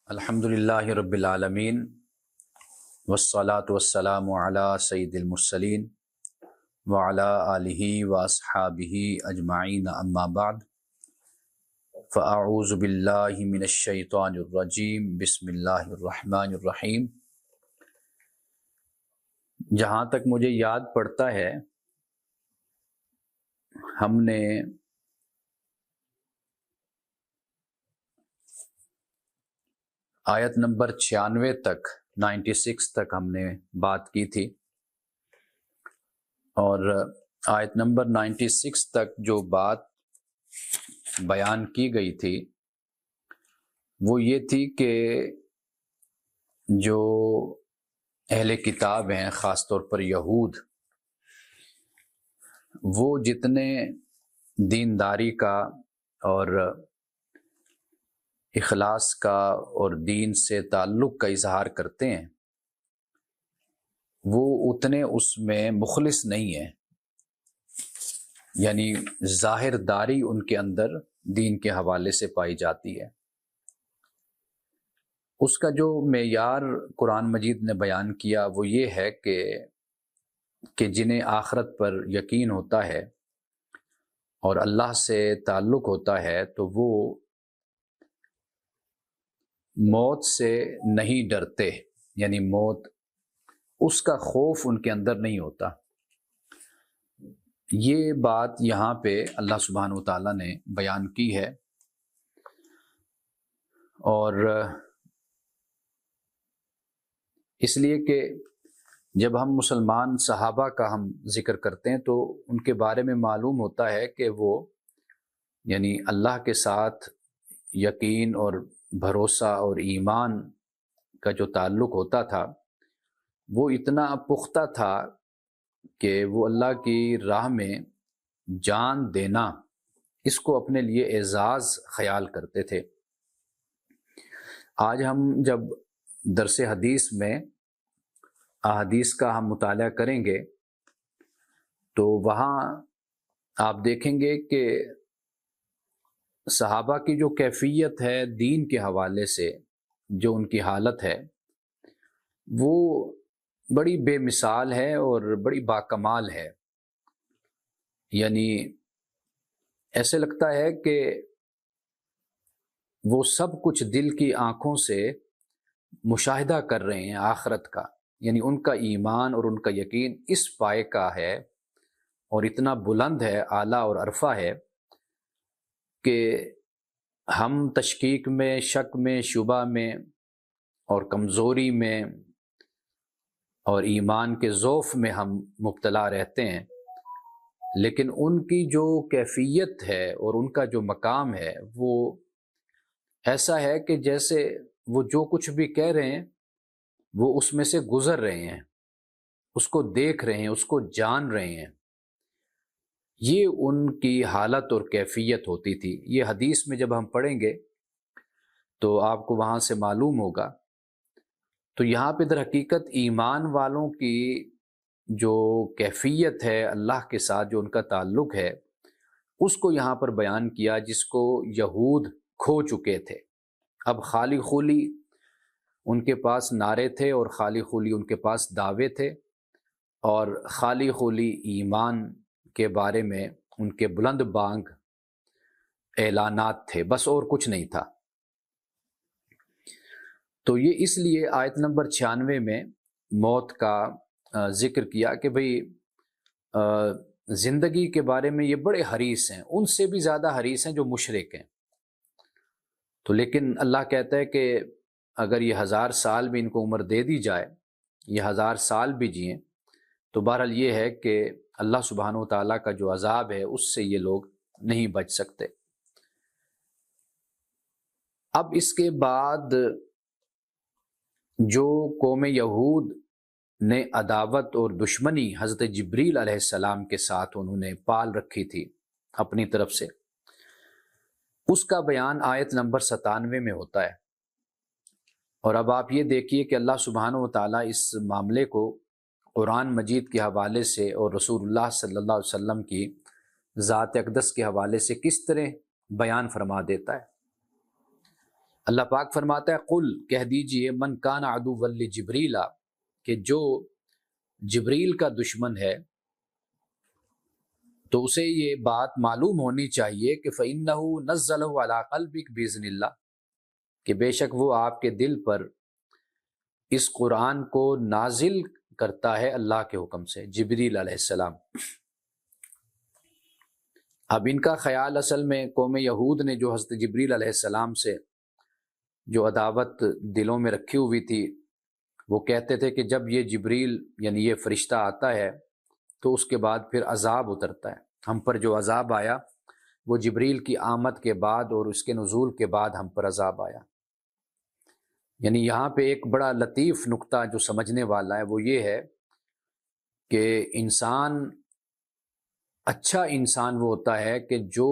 الحمدللہ رب العالمین والصلاة والسلام علی سید المرسلین وعلی آلہ واصحابہ اجمعین اما بعد فاعوذ باللہ من الشیطان الرجیم بسم اللہ الرحمن الرحیم۔ جہاں تک مجھے یاد پڑتا ہے ہم نے آیت نمبر 96 تک 96 تک ہم نے بات کی تھی، اور آیت نمبر 96 تک جو بات بیان کی گئی تھی وہ یہ تھی کہ جو اہل کتاب ہیں، خاص طور پر یہود، وہ جتنے دینداری کا اور اخلاص کا اور دین سے تعلق کا اظہار کرتے ہیں، وہ اتنے اس میں مخلص نہیں ہیں، یعنی ظاہر داری ان کے اندر دین کے حوالے سے پائی جاتی ہے۔ اس کا جو معیار قرآن مجید نے بیان کیا وہ یہ ہے کہ جنہیں آخرت پر یقین ہوتا ہے اور اللہ سے تعلق ہوتا ہے تو وہ موت سے نہیں ڈرتے، یعنی موت، اس کا خوف ان کے اندر نہیں ہوتا۔ یہ بات یہاں پہ اللہ سبحانہ و تعالیٰ نے بیان کی ہے، اور اس لیے کہ جب ہم مسلمان صحابہ کا ہم ذکر کرتے ہیں تو ان کے بارے میں معلوم ہوتا ہے کہ وہ یعنی اللہ کے ساتھ یقین اور بھروسہ اور ایمان کا جو تعلق ہوتا تھا وہ اتنا پختہ تھا کہ وہ اللہ کی راہ میں جان دینا اس کو اپنے لیے اعزاز خیال کرتے تھے۔ آج ہم جب درس حدیث میں احادیث کا ہم مطالعہ کریں گے تو وہاں آپ دیکھیں گے کہ صحابہ کی جو کیفیت ہے دین کے حوالے سے، جو ان کی حالت ہے وہ بڑی بے مثال ہے اور بڑی باکمال ہے۔ یعنی ایسے لگتا ہے کہ وہ سب کچھ دل کی آنکھوں سے مشاہدہ کر رہے ہیں آخرت کا، یعنی ان کا ایمان اور ان کا یقین اس پائے کا ہے اور اتنا بلند ہے، اعلیٰ اور عرفہ ہے کہ ہم تشکیک میں، شک میں، شبہ میں اور کمزوری میں اور ایمان کے ضعف میں ہم مبتلا رہتے ہیں، لیکن ان کی جو کیفیت ہے اور ان کا جو مقام ہے وہ ایسا ہے کہ جیسے وہ جو کچھ بھی کہہ رہے ہیں وہ اس میں سے گزر رہے ہیں، اس کو دیکھ رہے ہیں، اس کو جان رہے ہیں۔ یہ ان کی حالت اور کیفیت ہوتی تھی۔ یہ حدیث میں جب ہم پڑھیں گے تو آپ کو وہاں سے معلوم ہوگا۔ تو یہاں پہ در حقیقت ایمان والوں کی جو کیفیت ہے اللہ کے ساتھ، جو ان کا تعلق ہے، اس کو یہاں پر بیان کیا جس کو یہود کھو چکے تھے۔ اب خالی خولی ان کے پاس نعرے تھے اور خالی خولی ان کے پاس دعوے تھے اور خالی خولی ایمان کے بارے میں ان کے بلند بانگ اعلانات تھے، بس اور کچھ نہیں تھا۔ تو یہ اس لیے آیت نمبر 96 میں موت کا ذکر کیا کہ بھئی زندگی کے بارے میں یہ بڑے حریص ہیں، ان سے بھی زیادہ حریص ہیں جو مشرک ہیں۔ تو لیکن اللہ کہتا ہے کہ اگر یہ 1000 سال بھی ان کو عمر دے دی جائے، یہ 1000 سال بھی جئیں، تو بہرحال یہ ہے کہ اللہ سبحانہ و تعالیٰ کا جو عذاب ہے اس سے یہ لوگ نہیں بچ سکتے۔ اب اس کے بعد جو قوم یہود نے عداوت اور دشمنی حضرت جبریل علیہ السلام کے ساتھ انہوں نے پال رکھی تھی اپنی طرف سے، اس کا بیان آیت نمبر 97 میں ہوتا ہے۔ اور اب آپ یہ دیکھیے کہ اللہ سبحانہ و تعالیٰ اس معاملے کو قرآن مجید کے حوالے سے اور رسول اللہ صلی اللہ علیہ وسلم کی ذات اقدس کے حوالے سے کس طرح بیان فرما دیتا ہے۔ اللہ پاک فرماتا ہے قل کہہ دیجئے من کان عدوا لجبریل کہ جو جبریل کا دشمن ہے تو اسے یہ بات معلوم ہونی چاہیے کہ فإنہ نزلہ علی قلبک بإذن اللہ کہ بے شک وہ آپ کے دل پر اس قرآن کو نازل کرتا ہے اللہ کے حکم سے، جبریل علیہ السلام۔ اب ان کا خیال اصل میں قوم یہود نے جو حضرت جبریل علیہ السلام سے جو عداوت دلوں میں رکھی ہوئی تھی، وہ کہتے تھے کہ جب یہ جبریل یعنی یہ فرشتہ آتا ہے تو اس کے بعد پھر عذاب اترتا ہے، ہم پر جو عذاب آیا وہ جبریل کی آمد کے بعد اور اس کے نزول کے بعد ہم پر عذاب آیا۔ یعنی یہاں پہ ایک بڑا لطیف نقطہ جو سمجھنے والا ہے وہ یہ ہے کہ اچھا انسان وہ ہوتا ہے کہ جو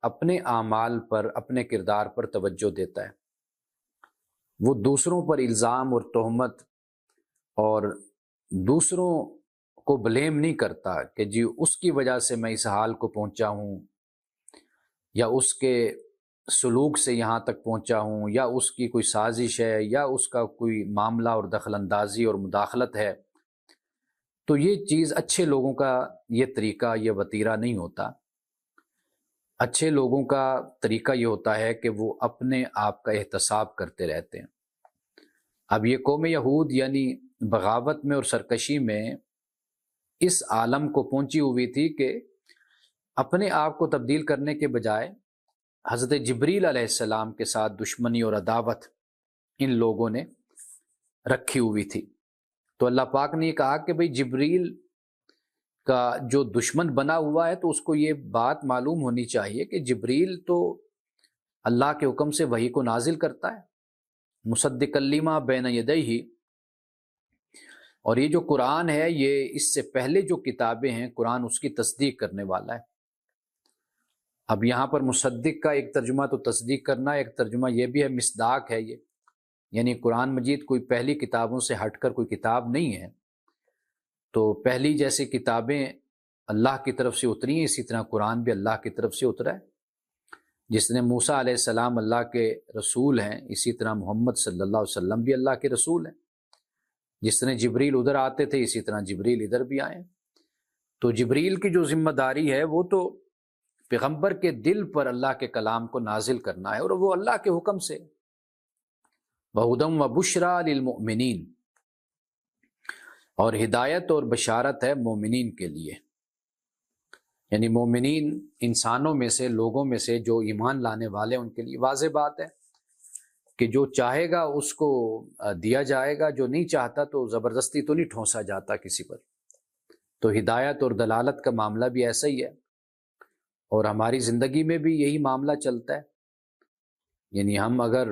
اپنے اعمال پر، اپنے کردار پر توجہ دیتا ہے، وہ دوسروں پر الزام اور تہمت اور دوسروں کو بلیم نہیں کرتا کہ جی اس کی وجہ سے میں اس حال کو پہنچا ہوں، یا اس کے سلوک سے یہاں تک پہنچا ہوں، یا اس کی کوئی سازش ہے، یا اس کا کوئی معاملہ اور دخل اندازی اور مداخلت ہے۔ تو یہ چیز اچھے لوگوں کا یہ طریقہ، یہ وتیرہ نہیں ہوتا۔ اچھے لوگوں کا طریقہ یہ ہوتا ہے کہ وہ اپنے آپ کا احتساب کرتے رہتے ہیں۔ اب یہ قوم یہود یعنی بغاوت میں اور سرکشی میں اس عالم کو پہنچی ہوئی تھی کہ اپنے آپ کو تبدیل کرنے کے بجائے حضرت جبریل علیہ السلام کے ساتھ دشمنی اور عداوت ان لوگوں نے رکھی ہوئی تھی۔ تو اللہ پاک نے یہ کہا کہ بھئی جبریل کا جو دشمن بنا ہوا ہے تو اس کو یہ بات معلوم ہونی چاہیے کہ جبریل تو اللہ کے حکم سے وحی کو نازل کرتا ہے، مصدق لما بین یدیہ، اور یہ جو قرآن ہے یہ اس سے پہلے جو کتابیں ہیں قرآن اس کی تصدیق کرنے والا ہے۔ اب یہاں پر مصدق کا ایک ترجمہ تو تصدیق کرنا ہے، ایک ترجمہ یہ بھی ہے مصداق ہے، یہ یعنی قرآن مجید کوئی پہلی کتابوں سے ہٹ کر کوئی کتاب نہیں ہے۔ تو پہلی جیسی کتابیں اللہ کی طرف سے اتری ہیں، اسی طرح قرآن بھی اللہ کی طرف سے اترا ہے۔ جس نے موسیٰ علیہ السلام اللہ کے رسول ہیں، اسی طرح محمد صلی اللہ علیہ وسلم بھی اللہ کے رسول ہیں۔ جس طرح جبریل ادھر آتے تھے اسی طرح جبریل ادھر بھی آئے۔ تو جبریل کی جو ذمہ داری ہے وہ تو پیغمبر کے دل پر اللہ کے کلام کو نازل کرنا ہے، اور وہ اللہ کے حکم سے۔ وَهُدًى وَبُشْرَى لِلْمُؤْمِنِينَ، اور ہدایت اور بشارت ہے مومنین کے لیے، یعنی مومنین انسانوں میں سے، لوگوں میں سے جو ایمان لانے والے ان کے لیے واضح بات ہے کہ جو چاہے گا اس کو دیا جائے گا، جو نہیں چاہتا تو زبردستی تو نہیں ٹھونسا جاتا کسی پر۔ تو ہدایت اور دلالت کا معاملہ بھی ایسا ہی ہے، اور ہماری زندگی میں بھی یہی معاملہ چلتا ہے۔ یعنی ہم اگر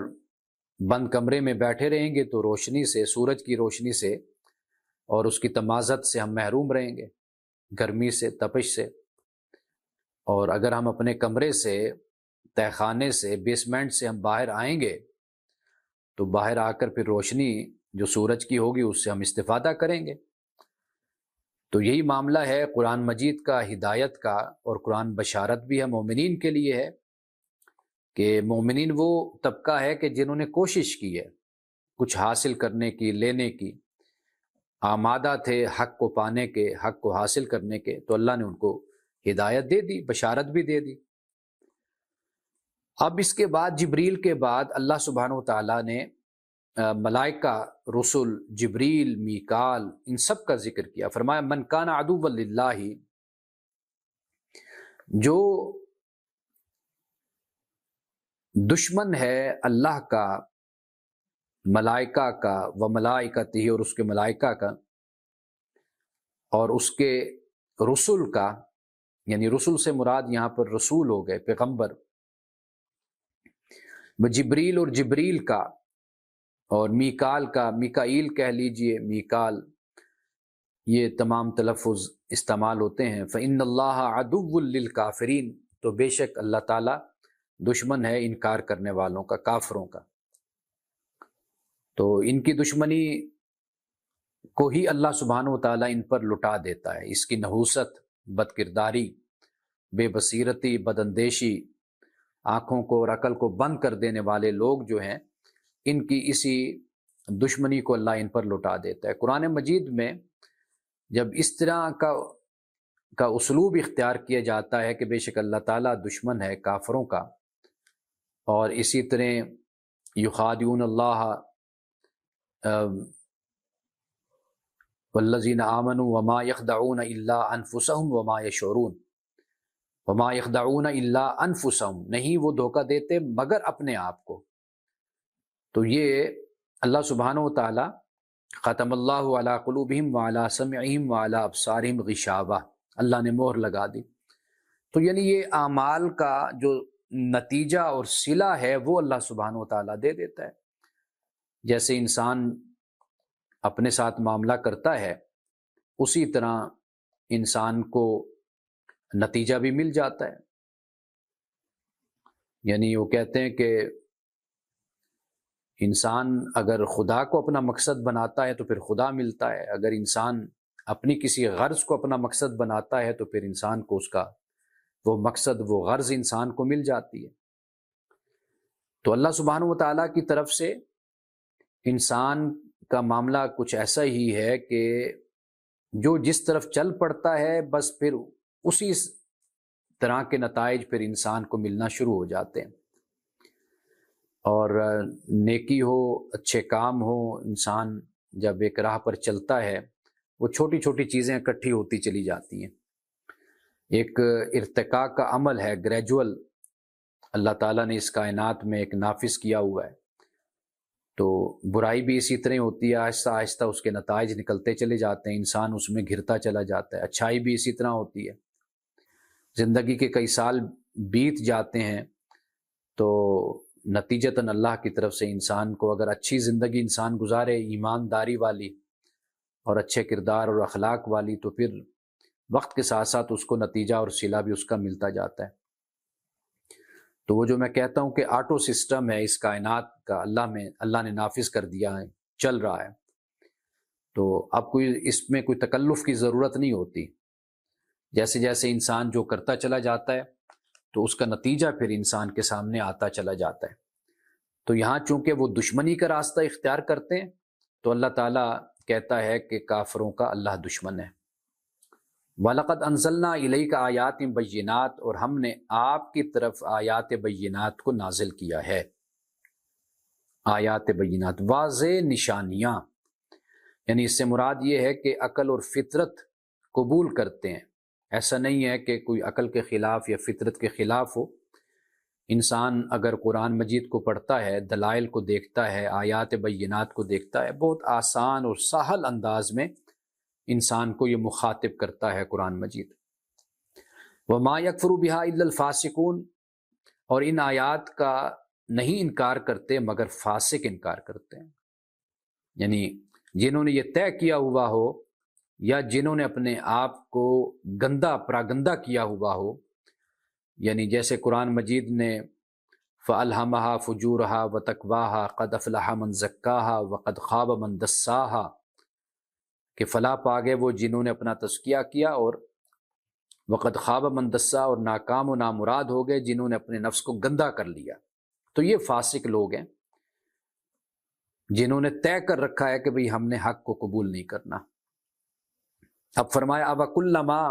بند کمرے میں بیٹھے رہیں گے تو روشنی سے، سورج کی روشنی سے اور اس کی تمازت سے ہم محروم رہیں گے، گرمی سے، تپش سے۔ اور اگر ہم اپنے کمرے سے، تہہ خانے سے، بیسمنٹ سے ہم باہر آئیں گے تو باہر آ کر پھر روشنی جو سورج کی ہوگی اس سے ہم استفادہ کریں گے۔ تو یہی معاملہ ہے قرآن مجید کا، ہدایت کا، اور قرآن بشارت بھی ہے مومنین کے لیے ہے کہ مومنین وہ طبقہ ہے کہ جنہوں نے کوشش کی ہے کچھ حاصل کرنے کی، لینے کی، آمادہ تھے حق کو پانے کے، حق کو حاصل کرنے کے، تو اللہ نے ان کو ہدایت دے دی، بشارت بھی دے دی۔ اب اس کے بعد جبریل کے بعد اللہ سبحانہ وتعالیٰ نے ملائکہ، رسل، جبریل، میکال، ان سب کا ذکر کیا۔ فرمایا من کان عدوا للہ، جو دشمن ہے اللہ کا، ملائکہ کا، و ملائکتہ، اور اس کے ملائکہ کا، اور اس کے رسل کا، یعنی رسل سے مراد یہاں پر رسول ہو گئے، پیغمبر، جبریل اور جبریل کا، اور میکال کا، میکائیل کہہ لیجئے، میکال، یہ تمام تلفظ استعمال ہوتے ہیں۔ فإن اللہ عدو للکافرین، تو بے شک اللہ تعالیٰ دشمن ہے انکار کرنے والوں کا، کافروں کا۔ تو ان کی دشمنی کو ہی اللہ سبحانہ وتعالیٰ ان پر لٹا دیتا ہے۔ اس کی نحوست، بد کرداری، بے بصیرتی، بد اندیشی، آنکھوں کو اور عقل کو بند کر دینے والے لوگ جو ہیں ان کی اسی دشمنی کو اللہ ان پر لوٹا دیتا ہے۔ قرآن مجید میں جب اس طرح کا اسلوب اختیار کیا جاتا ہے کہ بے شک اللہ تعالیٰ دشمن ہے کافروں کا، اور اسی طرح یخادعون اللہ والذین آمنوا وما یخدعون الا انفسهم وما یشعرون، وما یخدعون الا انفسهم، نہیں وہ دھوکہ دیتے مگر اپنے آپ کو۔ تو یہ اللہ سبحانہ و تعالی ختم اللہ علی قلوبہم وعلی سمعہم وعلی ابصارہم غشاوہ، اللہ نے مہر لگا دی۔ تو یعنی یہ اعمال کا جو نتیجہ اور صلہ ہے وہ اللہ سبحانہ و تعالیٰ دے دیتا ہے۔ جیسے انسان اپنے ساتھ معاملہ کرتا ہے اسی طرح انسان کو نتیجہ بھی مل جاتا ہے۔ یعنی وہ کہتے ہیں کہ انسان اگر خدا کو اپنا مقصد بناتا ہے تو پھر خدا ملتا ہے، اگر انسان اپنی کسی غرض کو اپنا مقصد بناتا ہے تو پھر انسان کو اس کا وہ مقصد وہ غرض انسان کو مل جاتی ہے۔ تو اللہ سبحانہ و تعالیٰ کی طرف سے انسان کا معاملہ کچھ ایسا ہی ہے کہ جو جس طرف چل پڑتا ہے بس پھر اسی طرح کے نتائج پھر انسان کو ملنا شروع ہو جاتے ہیں۔ اور نیکی ہو، اچھے کام ہو، انسان جب ایک راہ پر چلتا ہے وہ چھوٹی چھوٹی چیزیں اکٹھی ہوتی چلی جاتی ہیں۔ ایک ارتقاء کا عمل ہے، گریجول، اللہ تعالیٰ نے اس کائنات میں ایک نافذ کیا ہوا ہے۔ تو برائی بھی اسی طرح ہوتی ہے، آہستہ آہستہ اس کے نتائج نکلتے چلے جاتے ہیں، انسان اس میں گھرتا چلا جاتا ہے۔ اچھائی بھی اسی طرح ہوتی ہے، زندگی کے کئی سال بیت جاتے ہیں تو نتیجتاً اللہ کی طرف سے انسان کو اگر اچھی زندگی انسان گزارے، ایمانداری والی اور اچھے کردار اور اخلاق والی، تو پھر وقت کے ساتھ ساتھ اس کو نتیجہ اور صلہ بھی اس کا ملتا جاتا ہے۔ تو وہ جو میں کہتا ہوں کہ آٹو سسٹم ہے اس کائنات کا، اللہ نے نافذ کر دیا ہے، چل رہا ہے، تو اب اس میں کوئی تکلف کی ضرورت نہیں ہوتی۔ جیسے جیسے انسان جو کرتا چلا جاتا ہے تو اس کا نتیجہ پھر انسان کے سامنے آتا چلا جاتا ہے۔ تو یہاں چونکہ وہ دشمنی کا راستہ اختیار کرتے ہیں تو اللہ تعالیٰ کہتا ہے کہ کافروں کا اللہ دشمن ہے۔ وَلَقَدْ أَنزَلْنَا إِلَيْكَ آيَاتٍ بَيِّنَاتٍ، اور ہم نے آپ کی طرف آیات بینات کو نازل کیا ہے۔ آیات بینات، واضح نشانیاں، یعنی اس سے مراد یہ ہے کہ عقل اور فطرت قبول کرتے ہیں۔ ایسا نہیں ہے کہ کوئی عقل کے خلاف یا فطرت کے خلاف ہو۔ انسان اگر قرآن مجید کو پڑھتا ہے، دلائل کو دیکھتا ہے، آیات بینات کو دیکھتا ہے، بہت آسان اور سہل انداز میں انسان کو یہ مخاطب کرتا ہے قرآن مجید۔ وَمَا يَكْفُرُ بِهَا إِلَّا الْفَاسِقُونَ، اور ان آیات کا نہیں انکار کرتے مگر فاسق انکار کرتے ہیں، یعنی جنہوں نے یہ طے کیا ہوا ہو یا جنہوں نے اپنے آپ کو گندا پراگندہ کیا ہوا ہو، یعنی جیسے قرآن مجید نے فَأَلْهَمَهَا فُجُورَهَا وَتَقْوَاهَا قَدْ أَفْلَحَ مَنْ زَكَّاهَا وَقَدْ خَابَ مَنْ دَسَّاهَا، کہ فلاح پا گئے وہ جنہوں نے اپنا تزکیہ کیا، اور وقد خواب من دسا، اور ناکام و نامراد ہو گئے جنہوں نے اپنے نفس کو گندا کر لیا۔ تو یہ فاسق لوگ ہیں جنہوں نے طے کر رکھا ہے کہ بھئی ہم نے حق کو قبول نہیں کرنا۔ اب فرمایا أَوَكُلَّمَا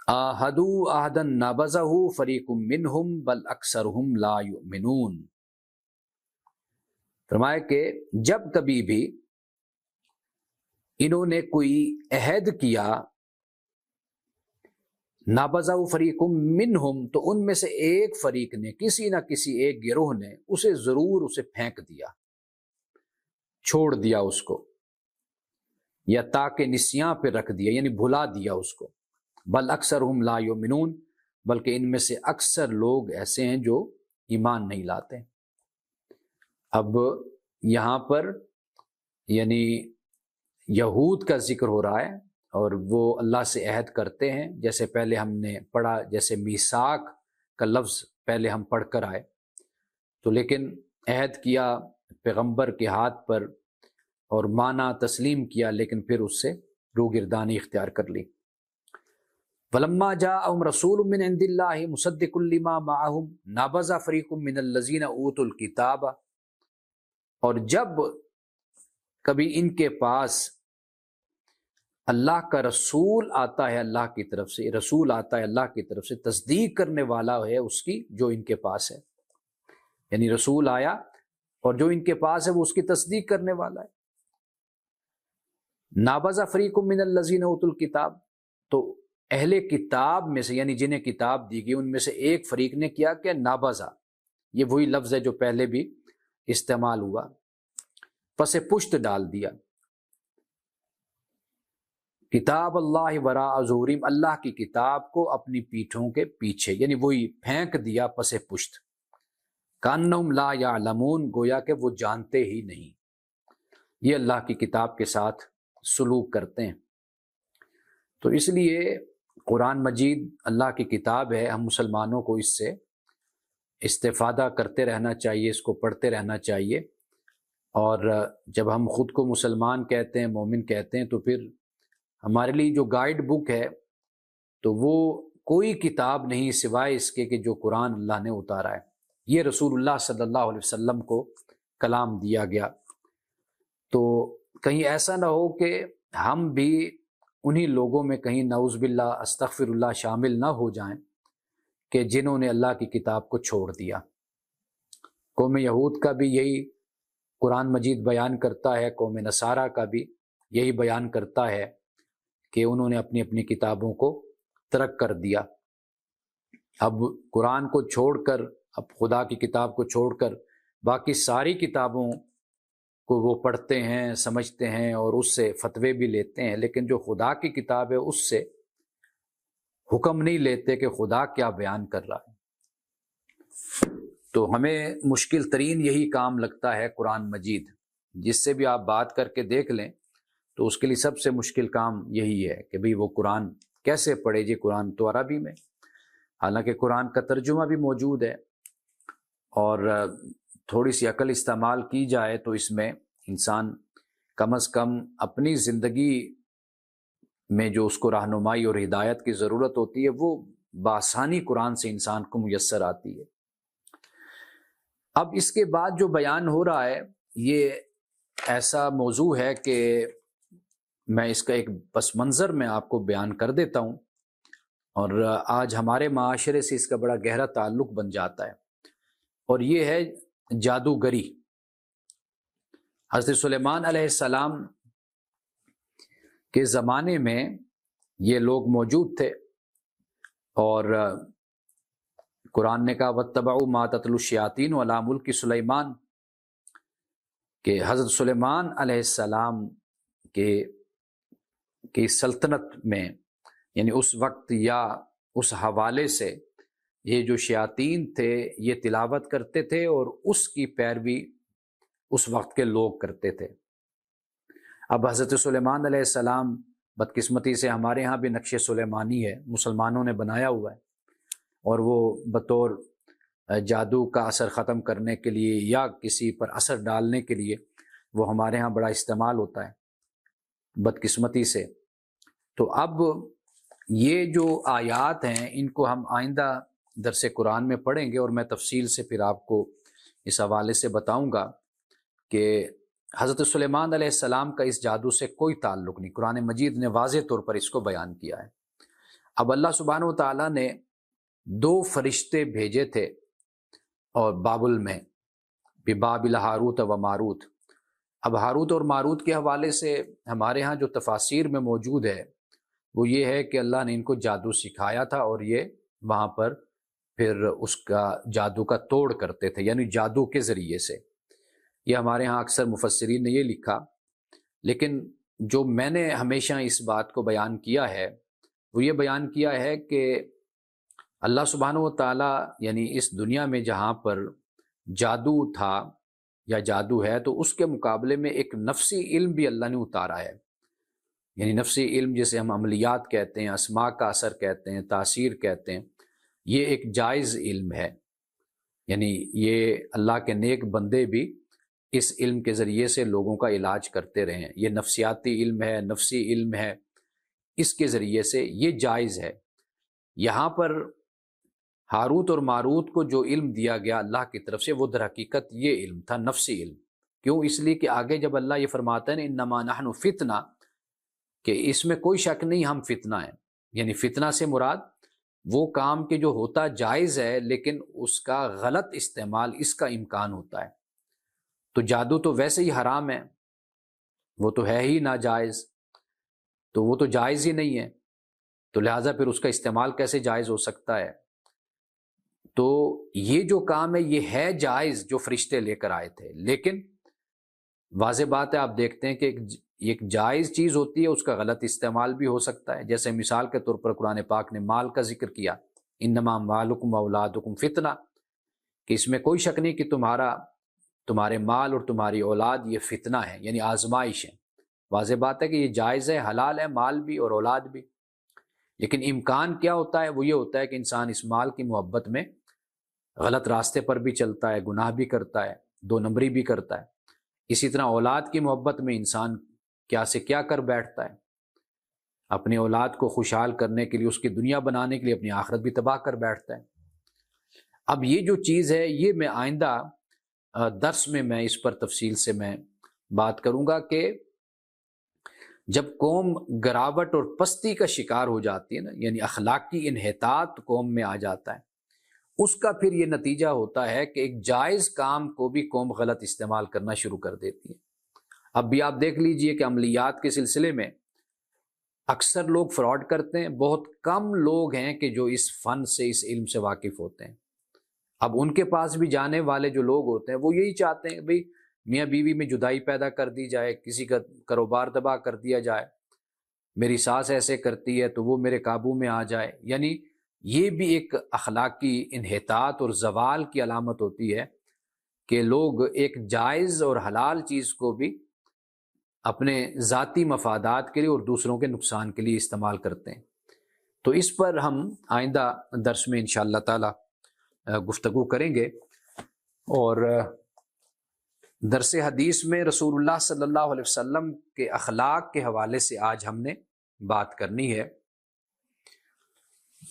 عَاهَدُوا عَهْدًا نَبَذَهُ فَرِيقٌ مِّنْهُمْ بَلْ أَكْثَرُهُمْ لَا يُؤْمِنُونَ، فرمایا کہ جب کبھی بھی انہوں نے کوئی عہد کیا، نابذہ فریق منہم، تو ان میں سے ایک فریق نے، کسی نہ کسی ایک گروہ نے اسے ضرور پھینک دیا، چھوڑ دیا اس کو، یا تاکہ نسیاں پہ رکھ دیا، یعنی بھلا دیا اس کو۔ بل اکثرہم لا یؤمنون، بلکہ ان میں سے اکثر لوگ ایسے ہیں جو ایمان نہیں لاتے۔ اب یہاں پر یعنی یہود کا ذکر ہو رہا ہے، اور وہ اللہ سے عہد کرتے ہیں، جیسے پہلے ہم نے پڑھا، جیسے میثاق کا لفظ پہلے ہم پڑھ کر آئے، تو لیکن عہد کیا پیغمبر کے ہاتھ پر اور مانا تسلیم کیا، لیکن پھر اس سے روگردانی اختیار کر لی۔ ولما جاءهم رسول من عند الله مصدق لما معهم نبذ فريق من الذين اوتوا الكتاب، اور جب کبھی ان کے پاس اللہ کا رسول آتا ہے، اللہ کی طرف سے رسول آتا ہے اللہ کی طرف سے، تصدیق کرنے والا ہے اس کی جو ان کے پاس ہے، یعنی رسول آیا اور جو ان کے پاس ہے وہ اس کی تصدیق کرنے والا ہے۔ نابذ فریق من الذین اوتوا الکتاب، تو اہل کتاب میں سے یعنی جنہیں کتاب دی گئی ان میں سے ایک فریق نے کیا کہ نابذہ، یہ وہی لفظ ہے جو پہلے بھی استعمال ہوا، پس پشت ڈال دیا کتاب اللہ وراء ظہورہم، اللہ کی کتاب کو اپنی پیٹھوں کے پیچھے، یعنی وہی پھینک دیا پس پشت، کأنہم لا یعلمون، گویا کہ وہ جانتے ہی نہیں، یہ اللہ کی کتاب کے ساتھ سلوک کرتے ہیں۔ تو اس لیے قرآن مجید اللہ کی کتاب ہے، ہم مسلمانوں کو اس سے استفادہ کرتے رہنا چاہیے، اس کو پڑھتے رہنا چاہیے، اور جب ہم خود کو مسلمان کہتے ہیں، مومن کہتے ہیں، تو پھر ہمارے لیے جو گائیڈ بک ہے تو وہ کوئی کتاب نہیں سوائے اس کے کہ جو قرآن اللہ نے اتارا ہے، یہ رسول اللہ صلی اللہ علیہ وسلم کو کلام دیا گیا۔ تو کہیں ایسا نہ ہو کہ ہم بھی انہی لوگوں میں کہیں نعوذ باللہ استغفر اللہ شامل نہ ہو جائیں کہ جنہوں نے اللہ کی کتاب کو چھوڑ دیا۔ قوم یہود کا بھی یہی قرآن مجید بیان کرتا ہے، قوم نصارہ کا بھی یہی بیان کرتا ہے کہ انہوں نے اپنی اپنی کتابوں کو ترک کر دیا۔ اب قرآن کو چھوڑ کر، اب خدا کی کتاب کو چھوڑ کر باقی ساری کتابوں کو وہ پڑھتے ہیں، سمجھتے ہیں اور اس سے فتوے بھی لیتے ہیں، لیکن جو خدا کی کتاب ہے اس سے حکم نہیں لیتے کہ خدا کیا بیان کر رہا ہے۔ تو ہمیں مشکل ترین یہی کام لگتا ہے قرآن مجید، جس سے بھی آپ بات کر کے دیکھ لیں تو اس کے لیے سب سے مشکل کام یہی ہے کہ بھئی وہ قرآن کیسے پڑھے جی، قرآن تو عربی میں، حالانکہ قرآن کا ترجمہ بھی موجود ہے، اور تھوڑی سی عقل استعمال کی جائے تو اس میں انسان کم از کم اپنی زندگی میں جو اس کو رہنمائی اور ہدایت کی ضرورت ہوتی ہے وہ بآسانی قرآن سے انسان کو میسر آتی ہے۔ اب اس کے بعد جو بیان ہو رہا ہے یہ ایسا موضوع ہے کہ میں اس کا ایک پس منظر میں آپ کو بیان کر دیتا ہوں، اور آج ہمارے معاشرے سے اس کا بڑا گہرا تعلق بن جاتا ہے، اور یہ ہے جادوگری۔ حضرت سلیمان علیہ السلام کے زمانے میں یہ لوگ موجود تھے، اور قرآن نے کہا وَاتَّبَعُوا مَا تَتْلُو الشَّيَاطِينُ عَلَىٰ مُلْكِ سلیمان، کہ حضرت سلیمان علیہ السلام کی سلطنت میں، یعنی اس وقت یا اس حوالے سے یہ جو شیاطین تھے یہ تلاوت کرتے تھے اور اس کی پیروی اس وقت کے لوگ کرتے تھے۔ اب حضرت سلیمان علیہ السلام بدقسمتی سے ہمارے ہاں بھی نقش سلیمانی ہے، مسلمانوں نے بنایا ہوا ہے، اور وہ بطور جادو کا اثر ختم کرنے کے لیے یا کسی پر اثر ڈالنے کے لیے وہ ہمارے ہاں بڑا استعمال ہوتا ہے بدقسمتی سے۔ تو اب یہ جو آیات ہیں ان کو ہم آئندہ درس قرآن میں پڑھیں گے، اور میں تفصیل سے پھر آپ کو اس حوالے سے بتاؤں گا کہ حضرت سلیمان علیہ السلام کا اس جادو سے کوئی تعلق نہیں، قرآن مجید نے واضح طور پر اس کو بیان کیا ہے۔ اب اللہ سبحانہ و تعالیٰ نے 2 فرشتے بھیجے تھے اور بابل میں، ببابل ہاروت و ماروت۔ اب ہاروت اور ماروت کے حوالے سے ہمارے ہاں جو تفاسیر میں موجود ہے وہ یہ ہے کہ اللہ نے ان کو جادو سکھایا تھا، اور یہ وہاں پر پھر اس کا جادو کا توڑ کرتے تھے، یعنی جادو کے ذریعے سے۔ یہ ہمارے ہاں اکثر مفسرین نے یہ لکھا، لیکن جو میں نے ہمیشہ اس بات کو بیان کیا ہے وہ یہ بیان کیا ہے کہ اللہ سبحانہ و تعالیٰ یعنی اس دنیا میں جہاں پر جادو تھا یا جادو ہے تو اس کے مقابلے میں ایک نفسی علم بھی اللہ نے اتارا ہے، یعنی نفسی علم جسے ہم عملیات کہتے ہیں، اسماء کا اثر کہتے ہیں، تاثیر کہتے ہیں، یہ ایک جائز علم ہے، یعنی یہ اللہ کے نیک بندے بھی اس علم کے ذریعے سے لوگوں کا علاج کرتے رہے ہیں۔ یہ نفسیاتی علم ہے، نفسی علم ہے، اس کے ذریعے سے یہ جائز ہے۔ یہاں پر ہاروت اور ماروت کو جو علم دیا گیا اللہ کی طرف سے وہ در حقیقت یہ علم تھا، نفسی علم۔ کیوں؟ اس لیے کہ آگے جب اللہ یہ فرماتا ہے نا انما نحن فتنہ، کہ اس میں کوئی شک نہیں ہم فتنہ ہیں، یعنی فتنہ سے مراد وہ کام کے جو ہوتا جائز ہے لیکن اس کا غلط استعمال اس کا امکان ہوتا ہے۔ تو جادو تو ویسے ہی حرام ہے، وہ تو ہے ہی ناجائز، تو وہ تو جائز ہی نہیں ہے، تو لہٰذا پھر اس کا استعمال کیسے جائز ہو سکتا ہے؟ تو یہ جو کام ہے یہ ہے جائز جو فرشتے لے کر آئے تھے، لیکن واضح بات ہے آپ دیکھتے ہیں کہ ایک جائز چیز ہوتی ہے اس کا غلط استعمال بھی ہو سکتا ہے۔ جیسے مثال کے طور پر قرآن پاک نے مال کا ذکر کیا، انما اموالکم واولادکم فتنہ، کہ اس میں کوئی شک نہیں کہ تمہارے مال اور تمہاری اولاد یہ فتنہ ہے، یعنی آزمائش ہے۔ واضح بات ہے کہ یہ جائز ہے، حلال ہے مال بھی اور اولاد بھی، لیکن امکان کیا ہوتا ہے؟ وہ یہ ہوتا ہے کہ انسان اس مال کی محبت میں غلط راستے پر بھی چلتا ہے، گناہ بھی کرتا ہے، دو نمبری بھی کرتا ہے۔ اسی طرح اولاد کی محبت میں انسان کیا سے کیا کر بیٹھتا ہے، اپنی اولاد کو خوشحال کرنے کے لیے، اس کی دنیا بنانے کے لیے اپنی آخرت بھی تباہ کر بیٹھتا ہے۔ اب یہ جو چیز ہے یہ میں آئندہ درس میں اس پر تفصیل سے میں بات کروں گا کہ جب قوم گراوٹ اور پستی کا شکار ہو جاتی ہے نا، یعنی اخلاقی انحطاط قوم میں آ جاتا ہے، اس کا پھر یہ نتیجہ ہوتا ہے کہ ایک جائز کام کو بھی قوم غلط استعمال کرنا شروع کر دیتی ہے۔ اب بھی آپ دیکھ لیجئے کہ عملیات کے سلسلے میں اکثر لوگ فراڈ کرتے ہیں، بہت کم لوگ ہیں کہ جو اس فن سے، اس علم سے واقف ہوتے ہیں۔ اب ان کے پاس بھی جانے والے جو لوگ ہوتے ہیں وہ یہی چاہتے ہیں بھئی میاں بیوی میں جدائی پیدا کر دی جائے، کسی کا کاروبار تباہ کر دیا جائے، میری ساس ایسے کرتی ہے تو وہ میرے قابو میں آ جائے۔ یعنی یہ بھی ایک اخلاقی انحطاط اور زوال کی علامت ہوتی ہے کہ لوگ ایک جائز اور حلال چیز کو بھی اپنے ذاتی مفادات کے لیے اور دوسروں کے نقصان کے لیے استعمال کرتے ہیں۔ تو اس پر ہم آئندہ درس میں انشاءاللہ تعالی گفتگو کریں گے، اور درس حدیث میں رسول اللہ صلی اللہ علیہ وسلم کے اخلاق کے حوالے سے آج ہم نے بات کرنی ہے۔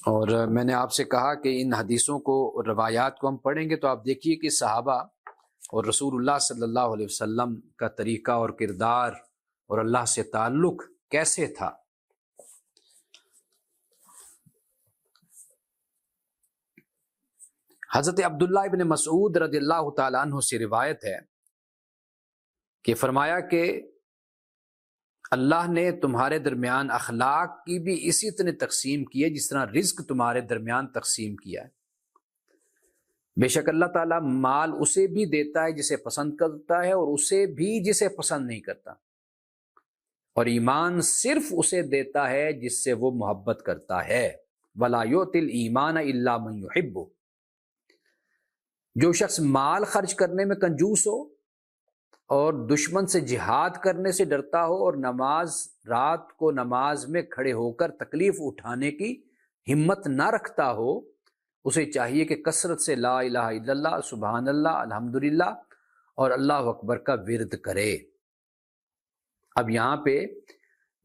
اور میں نے آپ سے کہا کہ ان حدیثوں کو، روایات کو ہم پڑھیں گے تو آپ دیکھیے کہ صحابہ اور رسول اللہ صلی اللہ علیہ وسلم کا طریقہ اور کردار اور اللہ سے تعلق کیسے تھا۔ حضرت عبداللہ ابن مسعود رضی اللہ تعالیٰ عنہ سے روایت ہے کہ فرمایا کہ اللہ نے تمہارے درمیان اخلاق کی بھی اسی طرح تقسیم کی ہے جس طرح رزق تمہارے درمیان تقسیم کیا ہے۔ بے شک اللہ تعالیٰ مال اسے بھی دیتا ہے جسے پسند کرتا ہے اور اسے بھی جسے پسند نہیں کرتا، اور ایمان صرف اسے دیتا ہے جس سے وہ محبت کرتا ہے۔ وَلَا يُؤْتِي الْإِيمَانَ إِلَّا مَن يُحِبُّ۔ جو شخص مال خرچ کرنے میں کنجوس ہو اور دشمن سے جہاد کرنے سے ڈرتا ہو اور رات کو نماز میں کھڑے ہو کر تکلیف اٹھانے کی ہمت نہ رکھتا ہو، اسے چاہیے کہ کثرت سے لا الہ الا اللہ، سبحان اللہ، الحمدللہ اور اللہ اکبر کا ورد کرے۔ اب یہاں پہ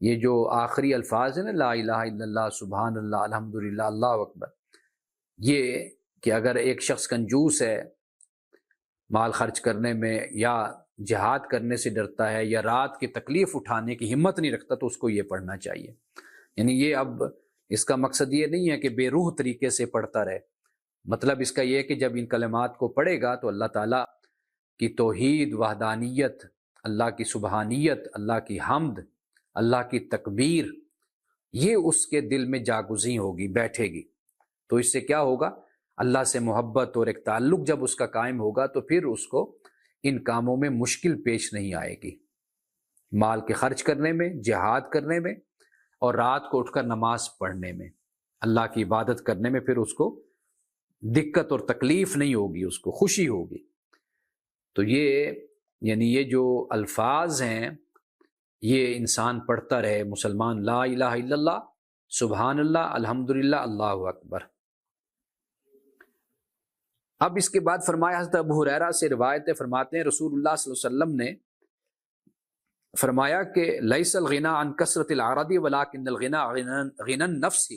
یہ جو آخری الفاظ ہیں نا، لا الہ الا اللہ، سبحان اللہ، الحمدللہ، اللہ اکبر، یہ کہ اگر ایک شخص کنجوس ہے، مال خرچ کرنے میں یا جہاد کرنے سے ڈرتا ہے یا رات کی تکلیف اٹھانے کی ہمت نہیں رکھتا، تو اس کو یہ پڑھنا چاہیے۔ یعنی یہ اب اس کا مقصد یہ نہیں ہے کہ بے روح طریقے سے پڑھتا رہے، مطلب اس کا یہ ہے کہ جب ان کلمات کو پڑھے گا تو اللہ تعالیٰ کی توحید، وحدانیت، اللہ کی سبحانیت، اللہ کی حمد، اللہ کی تکبیر، یہ اس کے دل میں جاگزیں ہوگی، بیٹھے گی۔ تو اس سے کیا ہوگا؟ اللہ سے محبت اور ایک تعلق جب اس کا قائم ہوگا تو پھر اس کو ان کاموں میں مشکل پیش نہیں آئے گی، مال کے خرچ کرنے میں، جہاد کرنے میں، اور رات کو اٹھ کر نماز پڑھنے میں، اللہ کی عبادت کرنے میں پھر اس کو دقت اور تکلیف نہیں ہوگی، اس کو خوشی ہوگی۔ تو یہ یعنی یہ جو الفاظ ہیں یہ انسان پڑھتا رہے، مسلمان، لا الہ الا اللہ، سبحان اللہ، الحمدللہ، اللہ اکبر۔ اب اس کے بعد فرمایا، حضرت ابو ہریرہ سے روایت فرماتے ہیں رسول اللہ صلی اللہ علیہ وسلم نے فرمایا کہ لیس الغنی عن کثرت العرض ولکن الغنی غنی النفس،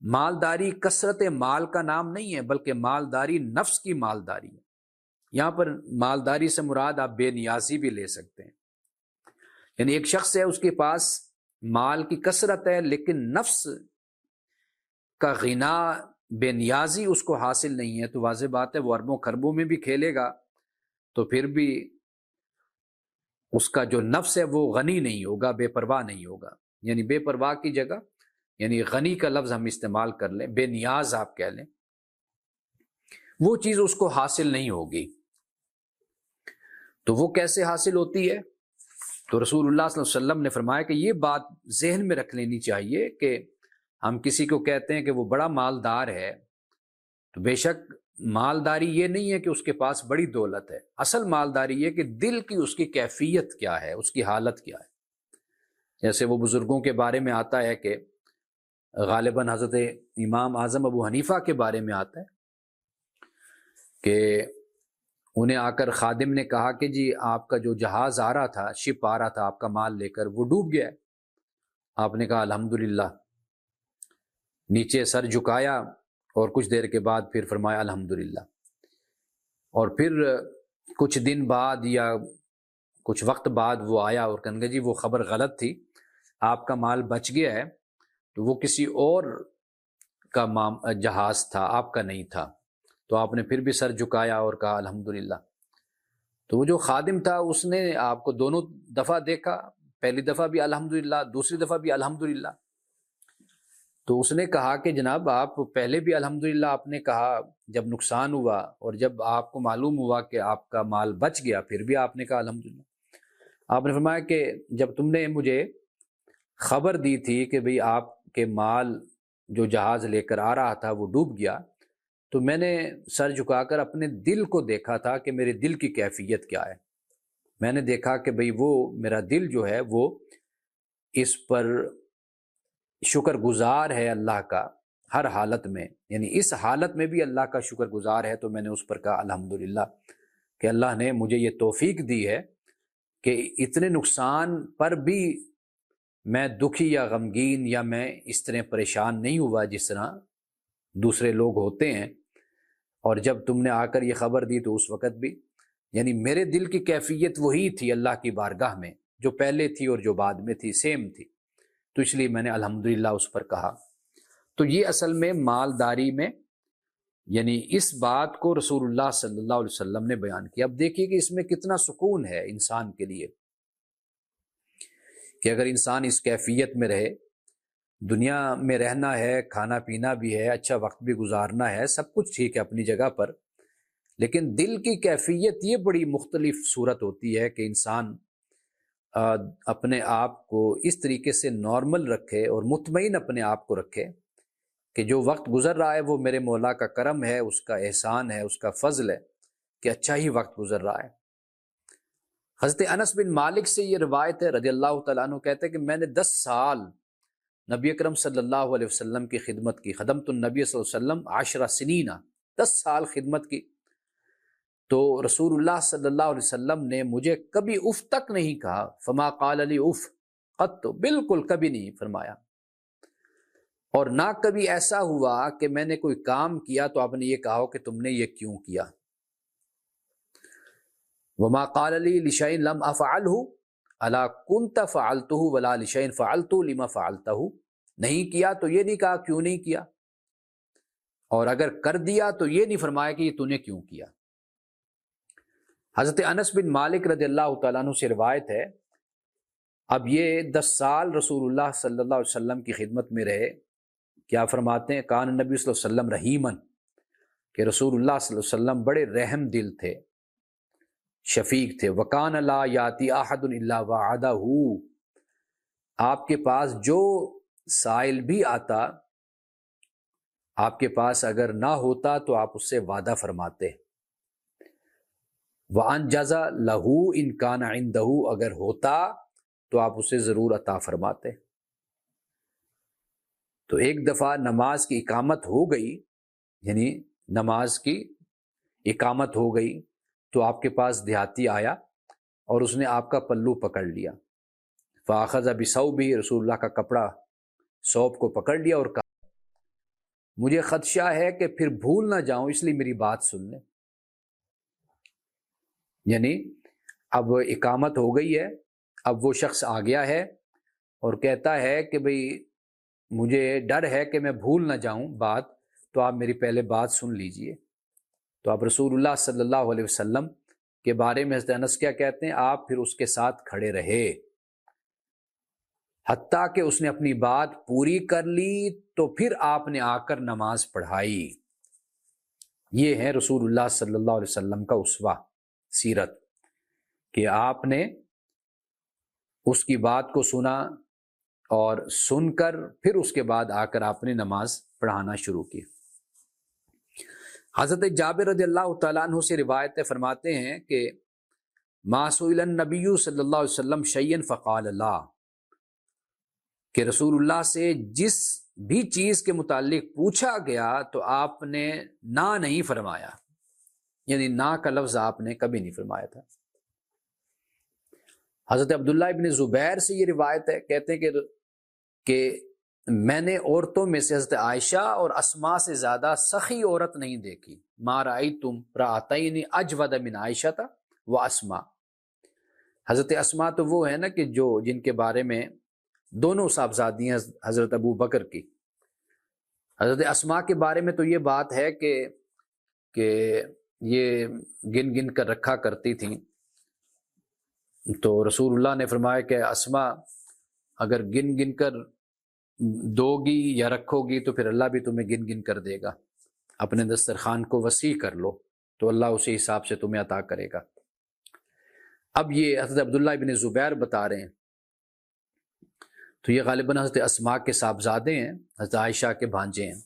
مالداری کثرت مال کا نام نہیں ہے، بلکہ مالداری نفس کی مالداری ہے۔ یہاں پر مالداری سے مراد آپ بے نیازی بھی لے سکتے ہیں، یعنی ایک شخص ہے، اس کے پاس مال کی کثرت ہے لیکن نفس کا غنا، بے نیازی اس کو حاصل نہیں ہے، تو واضح بات ہے وہ اربوں خربوں میں بھی کھیلے گا تو پھر بھی اس کا جو نفس ہے وہ غنی نہیں ہوگا، بے پرواہ نہیں ہوگا۔ یعنی بے پرواہ کی جگہ یعنی غنی کا لفظ ہم استعمال کر لیں، بے نیاز آپ کہہ لیں، وہ چیز اس کو حاصل نہیں ہوگی۔ تو وہ کیسے حاصل ہوتی ہے؟ تو رسول اللہ صلی اللہ علیہ وسلم نے فرمایا کہ یہ بات ذہن میں رکھ لینی چاہیے کہ ہم کسی کو کہتے ہیں کہ وہ بڑا مالدار ہے، تو بے شک مالداری یہ نہیں ہے کہ اس کے پاس بڑی دولت ہے، اصل مالداری یہ کہ دل کی اس کی کیفیت کیا ہے، اس کی حالت کیا ہے۔ جیسے وہ بزرگوں کے بارے میں آتا ہے کہ غالباً حضرت امام اعظم ابو حنیفہ کے بارے میں آتا ہے کہ انہیں آ کر خادم نے کہا کہ جی آپ کا جو جہاز آ رہا تھا، شپ آ رہا تھا آپ کا مال لے کر، وہ ڈوب گیا ہے۔ آپ نے کہا الحمدللہ، نیچے سر جھکایا اور کچھ دیر کے بعد پھر فرمایا الحمدللہ، اور پھر کچھ دن بعد یا کچھ وقت بعد وہ آیا اور کہنے جی وہ خبر غلط تھی، آپ کا مال بچ گیا ہے، تو وہ کسی اور کا جہاز تھا، آپ کا نہیں تھا۔ تو آپ نے پھر بھی سر جھکایا اور کہا الحمدللہ۔ تو وہ جو خادم تھا اس نے آپ کو دونوں دفعہ دیکھا، پہلی دفعہ بھی الحمدللہ، دوسری دفعہ بھی الحمدللہ۔ تو اس نے کہا کہ جناب آپ پہلے بھی الحمدللہ آپ نے کہا جب نقصان ہوا، اور جب آپ کو معلوم ہوا کہ آپ کا مال بچ گیا پھر بھی آپ نے کہا الحمدللہ۔ آپ نے فرمایا کہ جب تم نے مجھے خبر دی تھی کہ بھئی آپ کے مال جو جہاز لے کر آ رہا تھا وہ ڈوب گیا، تو میں نے سر جھکا کر اپنے دل کو دیکھا تھا کہ میرے دل کی کیفیت کیا ہے۔ میں نے دیکھا کہ بھئی وہ میرا دل جو ہے وہ اس پر شکر گزار ہے اللہ کا ہر حالت میں، یعنی اس حالت میں بھی اللہ کا شکر گزار ہے۔ تو میں نے اس پر کہا الحمدللہ کہ اللہ نے مجھے یہ توفیق دی ہے کہ اتنے نقصان پر بھی میں دکھی یا غمگین یا میں اس طرح پریشان نہیں ہوا جس طرح دوسرے لوگ ہوتے ہیں۔ اور جب تم نے آ کر یہ خبر دی تو اس وقت بھی یعنی میرے دل کی کیفیت وہی تھی اللہ کی بارگاہ میں جو پہلے تھی اور جو بعد میں تھی، سیم تھی، تو اس لیے میں نے الحمدللہ اس پر کہا۔ تو یہ اصل میں مالداری میں یعنی اس بات کو رسول اللہ صلی اللہ علیہ وسلم نے بیان کیا۔ اب دیکھیے کہ اس میں کتنا سکون ہے انسان کے لیے کہ اگر انسان اس کیفیت میں رہے، دنیا میں رہنا ہے، کھانا پینا بھی ہے، اچھا وقت بھی گزارنا ہے، سب کچھ ٹھیک ہے اپنی جگہ پر، لیکن دل کی کیفیت یہ بڑی مختلف صورت ہوتی ہے کہ انسان اپنے آپ کو اس طریقے سے نارمل رکھے اور مطمئن اپنے آپ کو رکھے کہ جو وقت گزر رہا ہے وہ میرے مولا کا کرم ہے، اس کا احسان ہے، اس کا فضل ہے کہ اچھا ہی وقت گزر رہا ہے۔ حضرت انس بن مالک سے یہ روایت ہے رضی اللہ تعالیٰ عنہ، کہتے ہیں کہ میں نے 10 سال نبی اکرم صلی اللہ علیہ وسلم کی خدمت کی، خدمت النبی صلی اللہ علیہ وسلم 10 سنین، 10 سال خدمت کی، تو رسول اللہ صلی اللہ علیہ وسلم نے مجھے کبھی اف تک نہیں کہا، فما قال لی اف قط، بالکل کبھی نہیں فرمایا، اور نہ کبھی ایسا ہوا کہ میں نے کوئی کام کیا تو آپ نے یہ کہا ہو کہ تم نے یہ کیوں کیا۔ وما قال لی لشیء لم افعلہ الا کنت فعلتہ ولا لشیء فعلت لما فعلتہ، نہیں کیا تو یہ نہیں کہا کیوں نہیں کیا، اور اگر کر دیا تو یہ نہیں فرمایا کہ یہ تو نے کیوں کیا۔ حضرت انس بن مالک رضی اللہ تعالیٰ عنہ سے روایت ہے، اب یہ 10 سال رسول اللہ صلی اللہ علیہ وسلم کی خدمت میں رہے، کیا فرماتے ہیں کان نبی صلی اللہ علیہ وسلم رحیمن، کہ رسول اللہ صلی اللہ علیہ وسلم بڑے رحم دل تھے، شفیق تھے۔ وکان لا یاتی احد الا وعدہ، آپ کے پاس جو سائل بھی آتا، آپ کے پاس اگر نہ ہوتا تو آپ اس سے وعدہ فرماتے۔ وانجز لہ ان کان عندہ، اگر ہوتا تو آپ اسے ضرور عطا فرماتے۔ تو ایک دفعہ نماز کی اقامت ہو گئی، یعنی نماز کی اقامت ہو گئی تو آپ کے پاس دیہاتی آیا اور اس نے آپ کا پلو پکڑ لیا، فاخذ بثوبہ، رسول اللہ کا کپڑا ثوب کو پکڑ لیا اور کہا مجھے خدشہ ہے کہ پھر بھول نہ جاؤں، اس لیے میری بات سن لیں۔ یعنی اب اقامت ہو گئی ہے، اب وہ شخص آ گیا ہے اور کہتا ہے کہ بھئی مجھے ڈر ہے کہ میں بھول نہ جاؤں بات، تو آپ میری پہلے بات سن لیجئے۔ تو آپ رسول اللہ صلی اللہ علیہ وسلم کے بارے میں حضرت انس کیا کہتے ہیں، آپ پھر اس کے ساتھ کھڑے رہے حتیٰ کہ اس نے اپنی بات پوری کر لی، تو پھر آپ نے آ کر نماز پڑھائی۔ یہ ہے رسول اللہ صلی اللہ علیہ وسلم کا اسوہ سیرت، کہ آپ نے اس کی بات کو سنا اور سن کر پھر اس کے بعد آ کر آپ نے نماز پڑھانا شروع کی۔ حضرت جابر رضی اللہ تعالیٰ عنہ سے روایت فرماتے ہیں کہ ما سئل النبی صلی اللہ علیہ وسلم شیئا فقال لا، کہ رسول اللہ سے جس بھی چیز کے متعلق پوچھا گیا تو آپ نے نہ نہیں فرمایا، یعنی نہ کا لفظ آپ نے کبھی نہیں فرمایا تھا۔ حضرت عبداللہ ابن زبیر سے یہ روایت ہے، کہتے ہیں کہ میں نے عورتوں میں سے حضرت عائشہ اور اسماء سے زیادہ سخی عورت نہیں دیکھی، ما رأیتم رأتین اجود من عائشہ و اسماء۔ حضرت اسماء تو وہ ہے نا کہ جن کے بارے میں دونوں صاحبزادی ہیں حضرت ابو بکر کی۔ حضرت اسماء کے بارے میں تو یہ بات ہے کہ یہ گن گن کر رکھا کرتی تھیں، تو رسول اللہ نے فرمایا کہ اسماء اگر گن گن کر دو گی یا رکھو گی تو پھر اللہ بھی تمہیں گن گن کر دے گا، اپنے دسترخوان کو وسیع کر لو تو اللہ اسی حساب سے تمہیں عطا کرے گا۔ اب یہ حضرت عبداللہ ابن زبیر بتا رہے ہیں، تو یہ غالباً حضرت اسماء کے صاحبزادے ہیں، حضرت عائشہ کے بھانجے ہیں،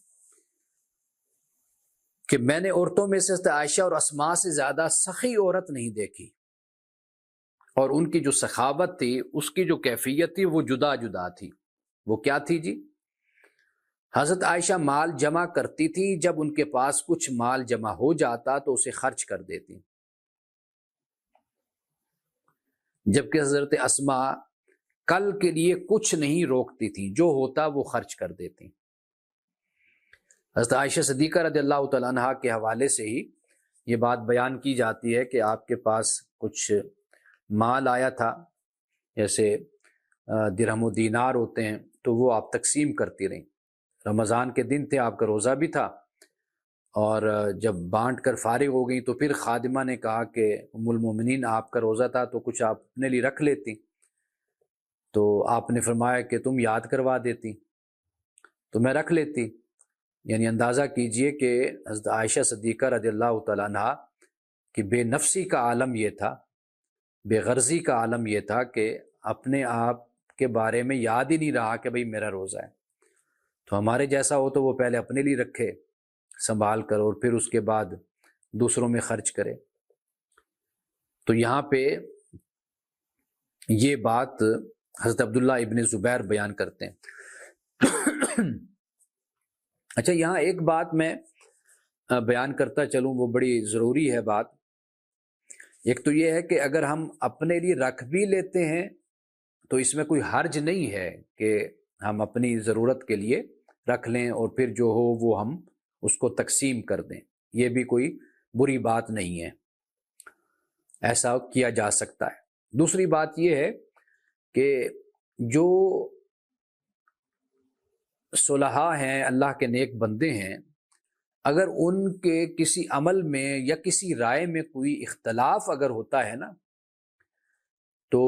کہ میں نے عورتوں میں سے حضرت عائشہ اور اسماء سے زیادہ سخی عورت نہیں دیکھی، اور ان کی جو سخاوت تھی، اس کی جو کیفیت تھی وہ جدا جدا تھی۔ وہ کیا تھی جی؟ حضرت عائشہ مال جمع کرتی تھی، جب ان کے پاس کچھ مال جمع ہو جاتا تو اسے خرچ کر دیتی، جبکہ حضرت اسماء کل کے لیے کچھ نہیں روکتی تھی، جو ہوتا وہ خرچ کر دیتی۔ حضرت عائشہ صدیقہ رضی اللہ تعالیٰ عنہ کے حوالے سے ہی یہ بات بیان کی جاتی ہے کہ آپ کے پاس کچھ مال آیا تھا، جیسے درہم و دینار ہوتے ہیں، تو وہ آپ تقسیم کرتی رہیں۔ رمضان کے دن تھے، آپ کا روزہ بھی تھا، اور جب بانٹ کر فارغ ہو گئی تو پھر خادمہ نے کہا کہ ام المومنین آپ کا روزہ تھا تو کچھ آپ اپنے لیے رکھ لیتی، تو آپ نے فرمایا کہ تم یاد کروا دیتی تو میں رکھ لیتی۔ یعنی اندازہ کیجئے کہ حضرت عائشہ صدیقہ رضی اللہ تعالیٰ عنہ کی بے نفسی کا عالم یہ تھا، بے غرضی کا عالم یہ تھا کہ اپنے آپ کے بارے میں یاد ہی نہیں رہا کہ بھئی میرا روزہ ہے۔ تو ہمارے جیسا ہو تو وہ پہلے اپنے لیے رکھے سنبھال کر اور پھر اس کے بعد دوسروں میں خرچ کرے۔ تو یہاں پہ یہ بات حضرت عبداللہ ابن زبیر بیان کرتے ہیں۔ اچھا، یہاں ایک بات میں بیان کرتا چلوں، وہ بڑی ضروری ہے بات۔ ایک تو یہ ہے کہ اگر ہم اپنے لیے رکھ بھی لیتے ہیں تو اس میں کوئی حرج نہیں ہے کہ ہم اپنی ضرورت کے لیے رکھ لیں اور پھر جو ہو وہ ہم اس کو تقسیم کر دیں، یہ بھی کوئی بری بات نہیں ہے، ایسا کیا جا سکتا ہے۔ دوسری بات یہ ہے کہ جو صلحاء ہیں، اللہ کے نیک بندے ہیں، اگر ان کے کسی عمل میں یا کسی رائے میں کوئی اختلاف اگر ہوتا ہے نا، تو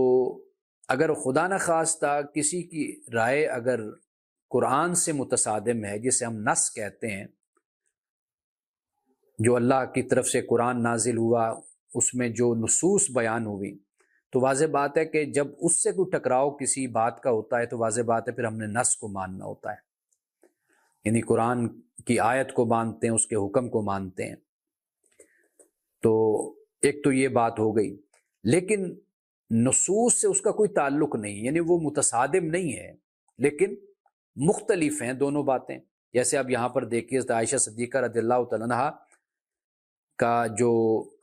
اگر خدا نخواستہ کسی کی رائے اگر قرآن سے متصادم ہے، جسے ہم نص کہتے ہیں، جو اللہ کی طرف سے قرآن نازل ہوا اس میں جو نصوص بیان ہوئی، تو واضح بات ہے کہ جب اس سے کوئی ٹکراؤ کسی بات کا ہوتا ہے تو واضح بات ہے پھر ہم نے نص کو ماننا ہوتا ہے، یعنی قرآن کی آیت کو مانتے ہیں، اس کے حکم کو مانتے ہیں۔ تو ایک تو یہ بات ہو گئی، لیکن نصوص سے اس کا کوئی تعلق نہیں، یعنی وہ متصادم نہیں ہے لیکن مختلف ہیں دونوں باتیں۔ جیسے اب یہاں پر دیکھیے حضرت عائشہ صدیقہ رضی اللہ تعالیٰ عنہ کا جو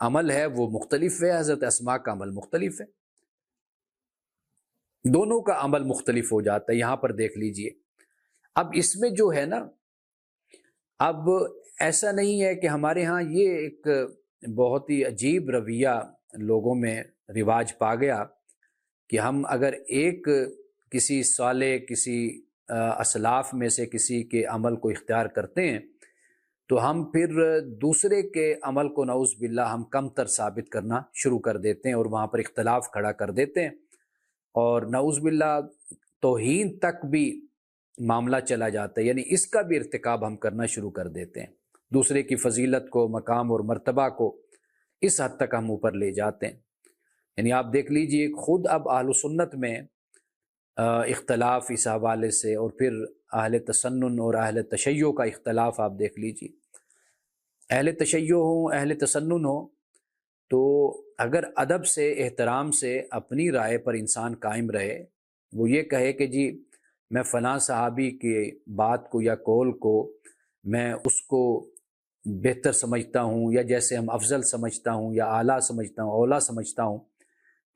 عمل ہے وہ مختلف ہے، حضرت اسماء کا عمل مختلف ہے، دونوں کا عمل مختلف ہو جاتا ہے۔ یہاں پر دیکھ لیجئے، اب اس میں جو ہے نا، اب ایسا نہیں ہے کہ ہمارے ہاں یہ ایک بہت ہی عجیب رویہ لوگوں میں رواج پا گیا کہ ہم اگر ایک کسی صالح کسی اسلاف میں سے کسی کے عمل کو اختیار کرتے ہیں تو ہم پھر دوسرے کے عمل کو نعوذ باللہ ہم کم تر ثابت کرنا شروع کر دیتے ہیں اور وہاں پر اختلاف کھڑا کر دیتے ہیں، اور نعوذ باللہ توہین تک بھی معاملہ چلا جاتا ہے، یعنی اس کا بھی ارتکاب ہم کرنا شروع کر دیتے ہیں، دوسرے کی فضیلت کو، مقام اور مرتبہ کو اس حد تک ہم اوپر لے جاتے ہیں۔ یعنی آپ دیکھ لیجئے خود اب اہل سنت میں اختلاف اس حوالے سے، اور پھر اہل تسنن اور اہل تشیع کا اختلاف آپ دیکھ لیجئے، اہل تشیع ہوں اہل تسنن ہوں، تو اگر ادب سے احترام سے اپنی رائے پر انسان قائم رہے، وہ یہ کہے کہ جی میں فلاں صحابی کی بات کو یا قول کو میں اس کو بہتر سمجھتا ہوں، یا جیسے ہم افضل سمجھتا ہوں، یا اعلیٰ سمجھتا ہوں، اولیٰ سمجھتا ہوں،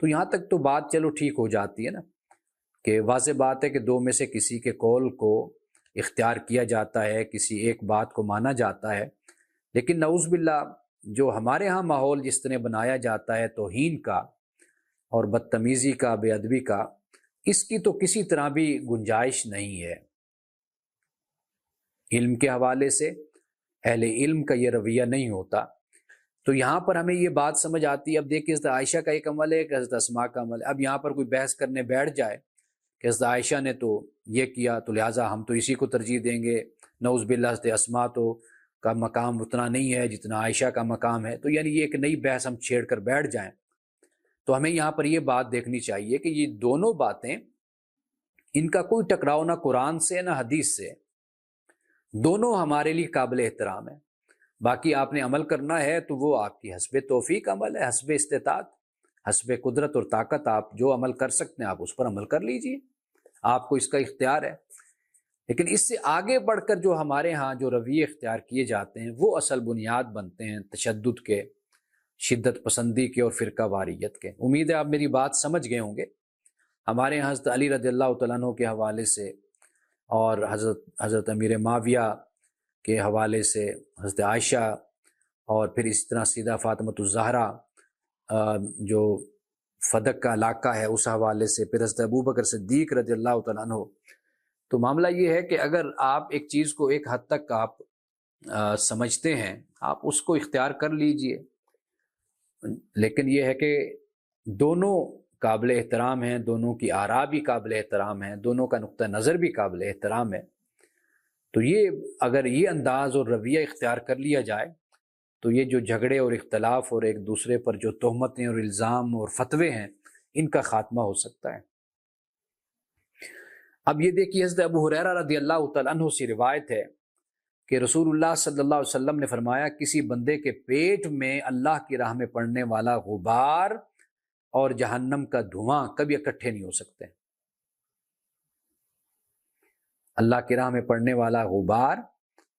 تو یہاں تک تو بات چلو ٹھیک ہو جاتی ہے نا، کہ واضح بات ہے کہ دو میں سے کسی کے قول کو اختیار کیا جاتا ہے، کسی ایک بات کو مانا جاتا ہے، لیکن نعوذ باللہ جو ہمارے ہاں ماحول جس طرح بنایا جاتا ہے توہین کا اور بدتمیزی کا، بے ادبی کا، اس کی تو کسی طرح بھی گنجائش نہیں ہے۔ علم کے حوالے سے اہل علم کا یہ رویہ نہیں ہوتا، تو یہاں پر ہمیں یہ بات سمجھ آتی ہے۔ اب دیکھیں حضرت عائشہ کا ایک عمل ہے، کہ حضرت اسماء کا عمل ہے، اب یہاں پر کوئی بحث کرنے بیٹھ جائے کہ حضرت عائشہ نے تو یہ کیا تو لہٰذا ہم تو اسی کو ترجیح دیں گے، نعوذ باللہ حضرت اسماء تو کا مقام اتنا نہیں ہے جتنا عائشہ کا مقام ہے، تو یعنی یہ ایک نئی بحث ہم چھیڑ کر بیٹھ جائیں، تو ہمیں یہاں پر یہ بات دیکھنی چاہیے کہ یہ دونوں باتیں، ان کا کوئی ٹکراؤ نہ قرآن سے نہ حدیث سے، دونوں ہمارے لیے قابل احترام ہے۔ باقی آپ نے عمل کرنا ہے تو وہ آپ کی حسب توفیق عمل ہے، حسب استطاعت، حسب قدرت اور طاقت، آپ جو عمل کر سکتے ہیں آپ اس پر عمل کر لیجئے، آپ کو اس کا اختیار ہے۔ لیکن اس سے آگے بڑھ کر جو ہمارے ہاں جو رویے اختیار کیے جاتے ہیں وہ اصل بنیاد بنتے ہیں تشدد کے، شدت پسندی کے اور فرقہ واریت کے۔ امید ہے آپ میری بات سمجھ گئے ہوں گے۔ ہمارے یہاں حضرت علی رضی اللہ تعالیٰ عنہ کے حوالے سے، اور حضرت امیر معاویہ کے حوالے سے حضرت عائشہ، اور پھر اس طرح سیدہ فاطمۃ الزہرا جو فدق کا علاقہ ہے اس حوالے سے، پھر حضرت ابوبکر صدیق رضی اللہ تعالیٰ عنہ۔ تو معاملہ یہ ہے کہ اگر آپ ایک چیز کو ایک حد تک آپ سمجھتے ہیں، آپ اس کو اختیار کر لیجئے، لیکن یہ ہے کہ دونوں قابل احترام ہیں، دونوں کی آراء بھی قابل احترام ہیں، دونوں کا نقطہ نظر بھی قابل احترام ہے۔ تو یہ اگر یہ انداز اور رویہ اختیار کر لیا جائے تو یہ جو جھگڑے اور اختلاف اور ایک دوسرے پر جو تہمتیں اور الزام اور فتوے ہیں ان کا خاتمہ ہو سکتا ہے۔ اب یہ دیکھیے حضرت ابو ہریرہ رضی اللہ تعالیٰ عنہ سے روایت ہے کہ رسول اللہ صلی اللہ علیہ وسلم نے فرمایا، کسی بندے کے پیٹ میں اللہ کی راہ میں پڑنے والا غبار اور جہنم کا دھواں کبھی اکٹھے نہیں ہو سکتے۔ اللہ کی راہ میں پڑنے والا غبار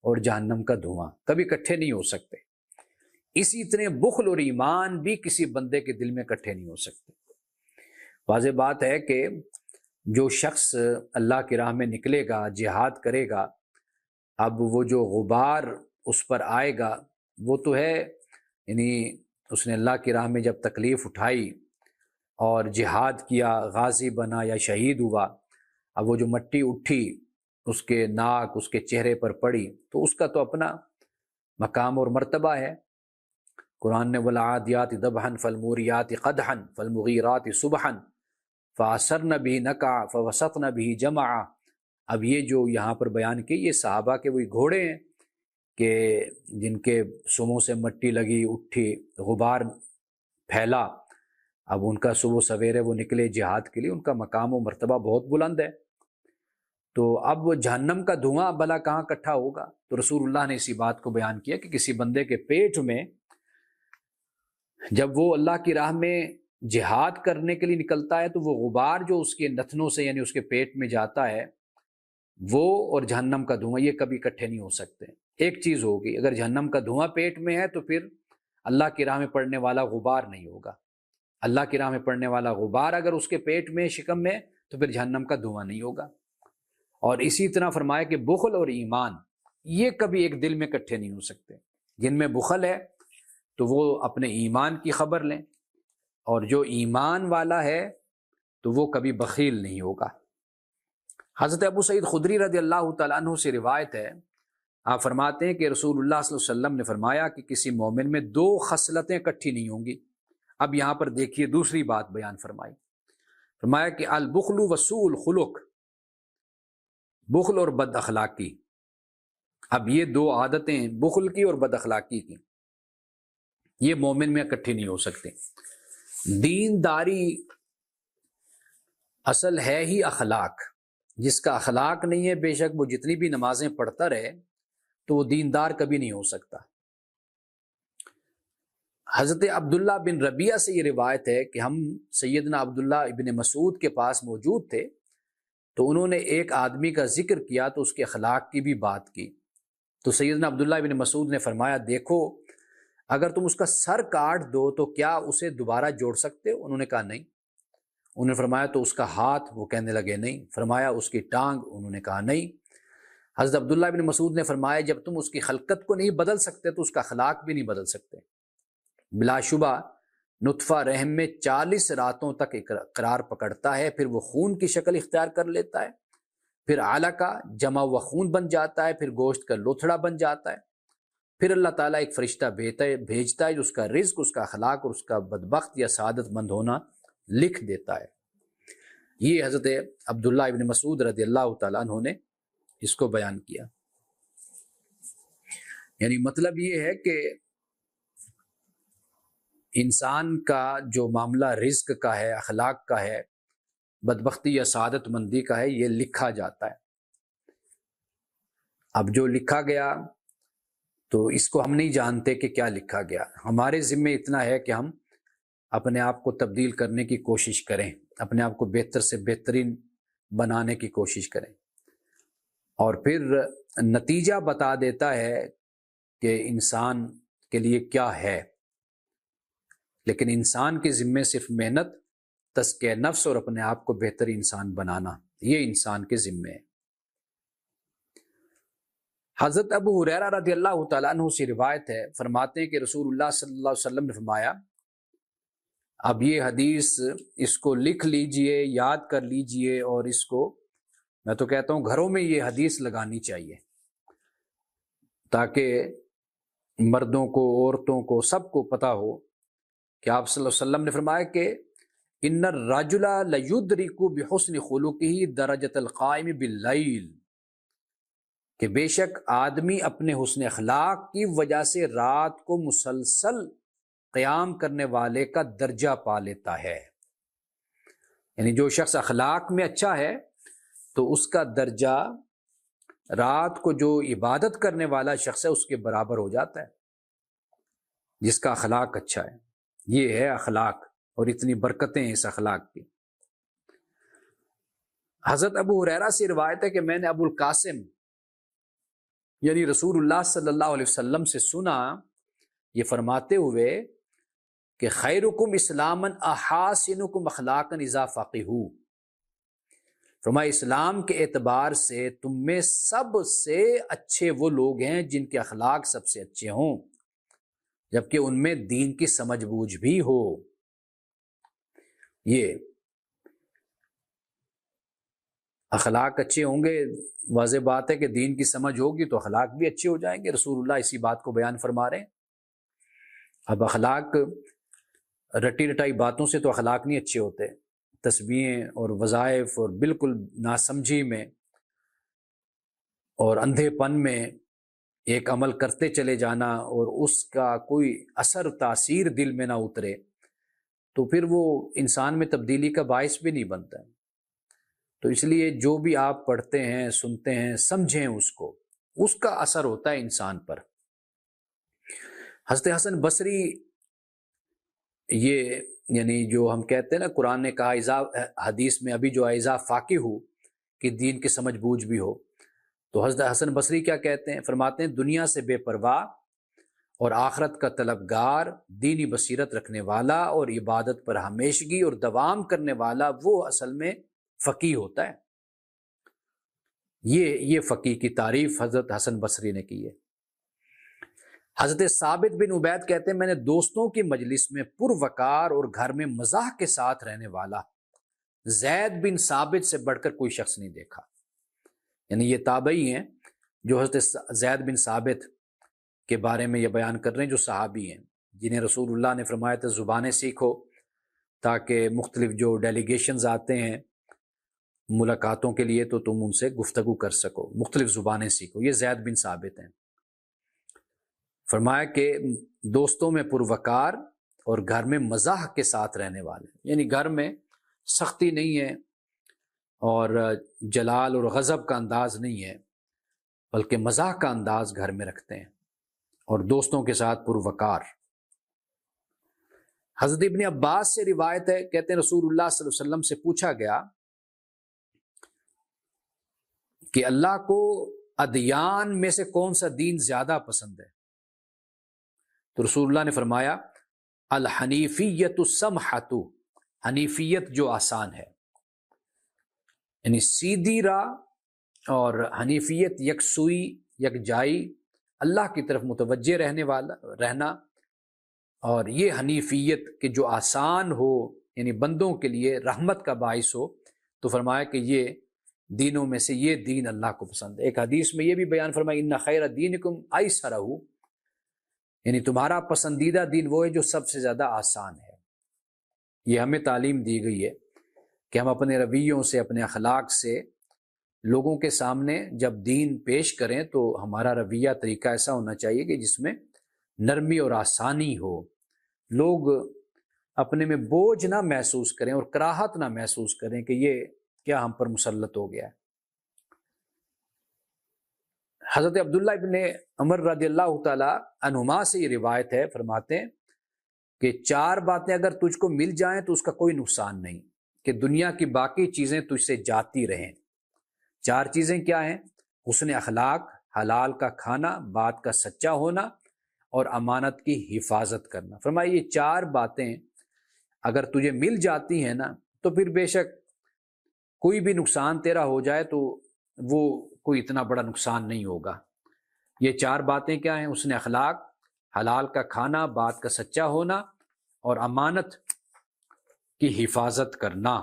اور جہنم کا دھواں کبھی اکٹھے نہیں ہو سکتے، اسی طرح بخل اور ایمان بھی کسی بندے کے دل میں اکٹھے نہیں ہو سکتے۔ واضح بات ہے کہ جو شخص اللہ کی راہ میں نکلے گا، جہاد کرے گا، اب وہ جو غبار اس پر آئے گا وہ تو ہے، یعنی اس نے اللہ کی راہ میں جب تکلیف اٹھائی اور جہاد کیا، غازی بنا یا شہید ہوا، اب وہ جو مٹی اٹھی اس کے ناک، اس کے چہرے پر پڑی، تو اس کا تو اپنا مقام اور مرتبہ ہے۔ قرآن نے وَالْعَادِيَاتِ ضَبْحًا فَالْمُورِيَاتِ قَدْحًا فَالْمُغِيرَاتِ صُبْحًا فَأَثَرْنَ بِهِ نَقْعًا فَوَسَطْنَ بِهِ جَمْعًا۔ اب یہ جو یہاں پر بیان کی، یہ صحابہ کے وہی گھوڑے ہیں کہ جن کے سموں سے مٹی لگی، اٹھی، غبار پھیلا، اب ان کا صبح سویرے وہ نکلے جہاد کے لیے، ان کا مقام و مرتبہ بہت بلند ہے۔ تو اب جہنم کا دھواں بھلا کہاں اکٹھا ہوگا؟ تو رسول اللہ نے اسی بات کو بیان کیا کہ کسی بندے کے پیٹ میں جب وہ اللہ کی راہ میں جہاد کرنے کے لیے نکلتا ہے تو وہ غبار جو اس کے نتنوں سے یعنی اس کے پیٹ میں جاتا ہے، وہ اور جہنم کا دھواں یہ کبھی اکٹھے نہیں ہو سکتے۔ ایک چیز ہوگی، اگر جہنم کا دھواں پیٹ میں ہے تو پھر اللہ کی راہ میں پڑنے والا غبار نہیں ہوگا۔ اللہ کی راہ میں پڑنے والا غبار اگر اس کے پیٹ میں، شکم میں، تو پھر جہنم کا دھواں نہیں ہوگا۔ اور اسی طرح فرمایا کہ بخل اور ایمان یہ کبھی ایک دل میں اکٹھے نہیں ہو سکتے۔ جن میں بخل ہے تو وہ اپنے ایمان کی خبر لیں، اور جو ایمان والا ہے تو وہ کبھی بخیل نہیں ہوگا۔ حضرت ابو سعید خدری رضی اللہ تعالیٰ عنہ سے روایت ہے، آپ فرماتے ہیں کہ رسول اللہ صلی اللہ علیہ وسلم نے فرمایا کہ کسی مومن میں دو خصلتیں اکٹھی نہیں ہوں گی۔ اب یہاں پر دیکھیے دوسری بات بیان فرمائی، فرمایا کہ البخل وسوء الخلق، بخل اور بد اخلاقی۔ اب یہ دو عادتیں، بخل کی اور بد اخلاقی کی، یہ مومن میں اکٹھی نہیں ہو سکتے۔ دینداری اصل ہے ہی اخلاق، جس کا اخلاق نہیں ہے بے شک وہ جتنی بھی نمازیں پڑھتا رہے تو وہ دیندار کبھی نہیں ہو سکتا۔ حضرت عبداللہ بن ربیعہ سے یہ روایت ہے کہ ہم سیدنا عبداللہ ابن مسعود کے پاس موجود تھے، تو انہوں نے ایک آدمی کا ذکر کیا تو اس کے اخلاق کی بھی بات کی، تو سیدنا عبداللہ ابن مسعود نے فرمایا دیکھو اگر تم اس کا سر کاٹ دو تو کیا اسے دوبارہ جوڑ سکتے ہو؟ انہوں نے کہا نہیں۔ انہوں نے فرمایا تو اس کا ہاتھ؟ وہ کہنے لگے نہیں۔ فرمایا اس کی ٹانگ؟ انہوں نے کہا نہیں۔ حضرت عبداللہ ابن مسعود نے فرمایا جب تم اس کی خلقت کو نہیں بدل سکتے تو اس کا اخلاق بھی نہیں بدل سکتے۔ بلا شبہ نطفہ رحم میں 40 راتوں تک قرار پکڑتا ہے، پھر وہ خون کی شکل اختیار کر لیتا ہے، پھر علقہ جمع ہوا خون بن جاتا ہے، پھر گوشت کا لوتھڑا بن جاتا ہے، پھر اللہ تعالیٰ ایک فرشتہ بھیجتا ہے جو اس کا رزق، اس کا اخلاق اور اس کا بدبخت یا سعادت مند ہونا لکھ دیتا ہے۔ یہ حضرت عبداللہ ابن مسعود رضی اللہ تعالیٰ عنہ نے اس کو بیان کیا۔ یعنی مطلب یہ ہے کہ انسان کا جو معاملہ رزق کا ہے، اخلاق کا ہے، بدبختی یا سعادت مندی کا ہے، یہ لکھا جاتا ہے۔ اب جو لکھا گیا تو اس کو ہم نہیں جانتے کہ کیا لکھا گیا، ہمارے ذمے اتنا ہے کہ ہم اپنے آپ کو تبدیل کرنے کی کوشش کریں، اپنے آپ کو بہتر سے بہترین بنانے کی کوشش کریں، اور پھر نتیجہ بتا دیتا ہے کہ انسان کے لیے کیا ہے۔ لیکن انسان کے ذمے صرف محنت، تزکیہ نفس اور اپنے آپ کو بہتر انسان بنانا، یہ انسان کے ذمے ہے۔ حضرت ابو ہریرہ رضی اللہ تعالیٰ عنہ سے روایت ہے، فرماتے ہیں کہ رسول اللہ صلی اللہ علیہ وسلم نے فرمایا، اب یہ حدیث اس کو لکھ لیجئے، یاد کر لیجئے، اور اس کو میں تو کہتا ہوں گھروں میں یہ حدیث لگانی چاہیے تاکہ مردوں کو، عورتوں کو، سب کو پتہ ہو کہ آپ صلی اللہ علیہ وسلم نے فرمایا کہ ان الرجل لیدرک بحسن خلقہ درجۃ القائم باللیل، کہ بے شک آدمی اپنے حسن اخلاق کی وجہ سے رات کو مسلسل قیام کرنے والے کا درجہ پا لیتا ہے۔ یعنی جو شخص اخلاق میں اچھا ہے تو اس کا درجہ رات کو جو عبادت کرنے والا شخص ہے اس کے برابر ہو جاتا ہے، جس کا اخلاق اچھا ہے۔ یہ ہے اخلاق، اور اتنی برکتیں ہیں اس اخلاق کی۔ حضرت ابو ہریرہ سے روایت ہے کہ میں نے ابو القاسم یعنی رسول اللہ صلی اللہ علیہ وسلم سے سنا یہ فرماتے ہوئے کہ خیرکم اسلاما احاسنکم اخلاقا اذا فقہوا، فرمایا اسلام کے اعتبار سے تم میں سب سے اچھے وہ لوگ ہیں جن کے اخلاق سب سے اچھے ہوں، جبکہ ان میں دین کی سمجھ بوجھ بھی ہو۔ یہ اخلاق اچھے ہوں گے، واضح بات ہے کہ دین کی سمجھ ہوگی تو اخلاق بھی اچھے ہو جائیں گے۔ رسول اللہ اسی بات کو بیان فرما رہے ہیں۔ اب اخلاق رٹی رٹائی باتوں سے تو اخلاق نہیں اچھے ہوتے، تسبیحیں اور وظائف اور بالکل ناسمجھی میں اور اندھے پن میں ایک عمل کرتے چلے جانا اور اس کا کوئی اثر تاثیر دل میں نہ اترے تو پھر وہ انسان میں تبدیلی کا باعث بھی نہیں بنتا۔ تو اس لیے جو بھی آپ پڑھتے ہیں، سنتے ہیں، سمجھیں اس کو، اس کا اثر ہوتا ہے انسان پر۔ حضرت حسن بصری، یہ یعنی جو ہم کہتے ہیں نا قرآن نے کہا اذا، حدیث میں ابھی جو اذا فاقہ ہو کہ دین کی سمجھ بوجھ بھی ہو، تو حضرت حسن بصری کیا کہتے ہیں؟ فرماتے ہیں دنیا سے بے پرواہ اور آخرت کا طلبگار، دینی بصیرت رکھنے والا اور عبادت پر ہمیشگی اور دوام کرنے والا وہ اصل میں فقیہ ہوتا ہے۔ یہ فقی کی تعریف حضرت حسن بصری نے کی ہے۔ حضرت ثابت بن عبید کہتے ہیں میں نے دوستوں کی مجلس میں پروقار اور گھر میں مزاح کے ساتھ رہنے والا زید بن ثابت سے بڑھ کر کوئی شخص نہیں دیکھا۔ یعنی یہ تابعی ہیں جو حضرت زید بن ثابت کے بارے میں یہ بیان کر رہے ہیں، جو صحابی ہیں جنہیں رسول اللہ نے فرمایا تھا زبانیں سیکھو تاکہ مختلف جو ڈیلیگیشنز آتے ہیں ملاقاتوں کے لیے تو تم ان سے گفتگو کر سکو، مختلف زبانیں سیکھو۔ یہ زید بن ثابت ہیں۔ فرمایا کہ دوستوں میں پروقار اور گھر میں مزاح کے ساتھ رہنے والے، یعنی گھر میں سختی نہیں ہے اور جلال اور غضب کا انداز نہیں ہے، بلکہ مزاح کا انداز گھر میں رکھتے ہیں اور دوستوں کے ساتھ پروقار۔ حضرت ابن عباس سے روایت ہے، کہتے ہیں رسول اللہ صلی اللہ علیہ وسلم سے پوچھا گیا کہ اللہ کو ادیان میں سے کون سا دین زیادہ پسند ہے؟ تو رسول اللہ نے فرمایا الحنیفیت السمحۃ، حنیفیت جو آسان ہے، یعنی سیدھی راہ اور حنیفیت یکسوئی یکجائی، اللہ کی طرف متوجہ رہنا، اور یہ حنیفیت کہ جو آسان ہو، یعنی بندوں کے لیے رحمت کا باعث ہو، تو فرمایا کہ یہ دینوں میں سے یہ دین اللہ کو پسند ہے۔ ایک حدیث میں یہ بھی بیان فرمایا ان خیر دینکم ایسرہ، یعنی تمہارا پسندیدہ دین وہ ہے جو سب سے زیادہ آسان ہے۔ یہ ہمیں تعلیم دی گئی ہے کہ ہم اپنے رویوں سے، اپنے اخلاق سے لوگوں کے سامنے جب دین پیش کریں تو ہمارا رویہ طریقہ ایسا ہونا چاہیے کہ جس میں نرمی اور آسانی ہو، لوگ اپنے میں بوجھ نہ محسوس کریں اور کراہت نہ محسوس کریں کہ یہ کیا ہم پر مسلط ہو گیا ہے۔ حضرت عبداللہ ابن عمر رضی اللہ تعالی عنہما سے یہ روایت ہے، فرماتے ہیں کہ 4 باتیں اگر تجھ کو مل جائیں تو اس کا کوئی نقصان نہیں، کہ دنیا کی باقی چیزیں تجھ سے جاتی رہیں۔ 4 چیزیں کیا ہیں؟ حسن اخلاق، حلال کا کھانا، بات کا سچا ہونا اور امانت کی حفاظت کرنا۔ فرمایا یہ 4 باتیں اگر تجھے مل جاتی ہیں نا تو پھر بے شک کوئی بھی نقصان تیرا ہو جائے تو وہ کوئی اتنا بڑا نقصان نہیں ہوگا۔ یہ 4 باتیں کیا ہیں؟ حسن اخلاق، حلال کا کھانا، بات کا سچا ہونا اور امانت کی حفاظت کرنا۔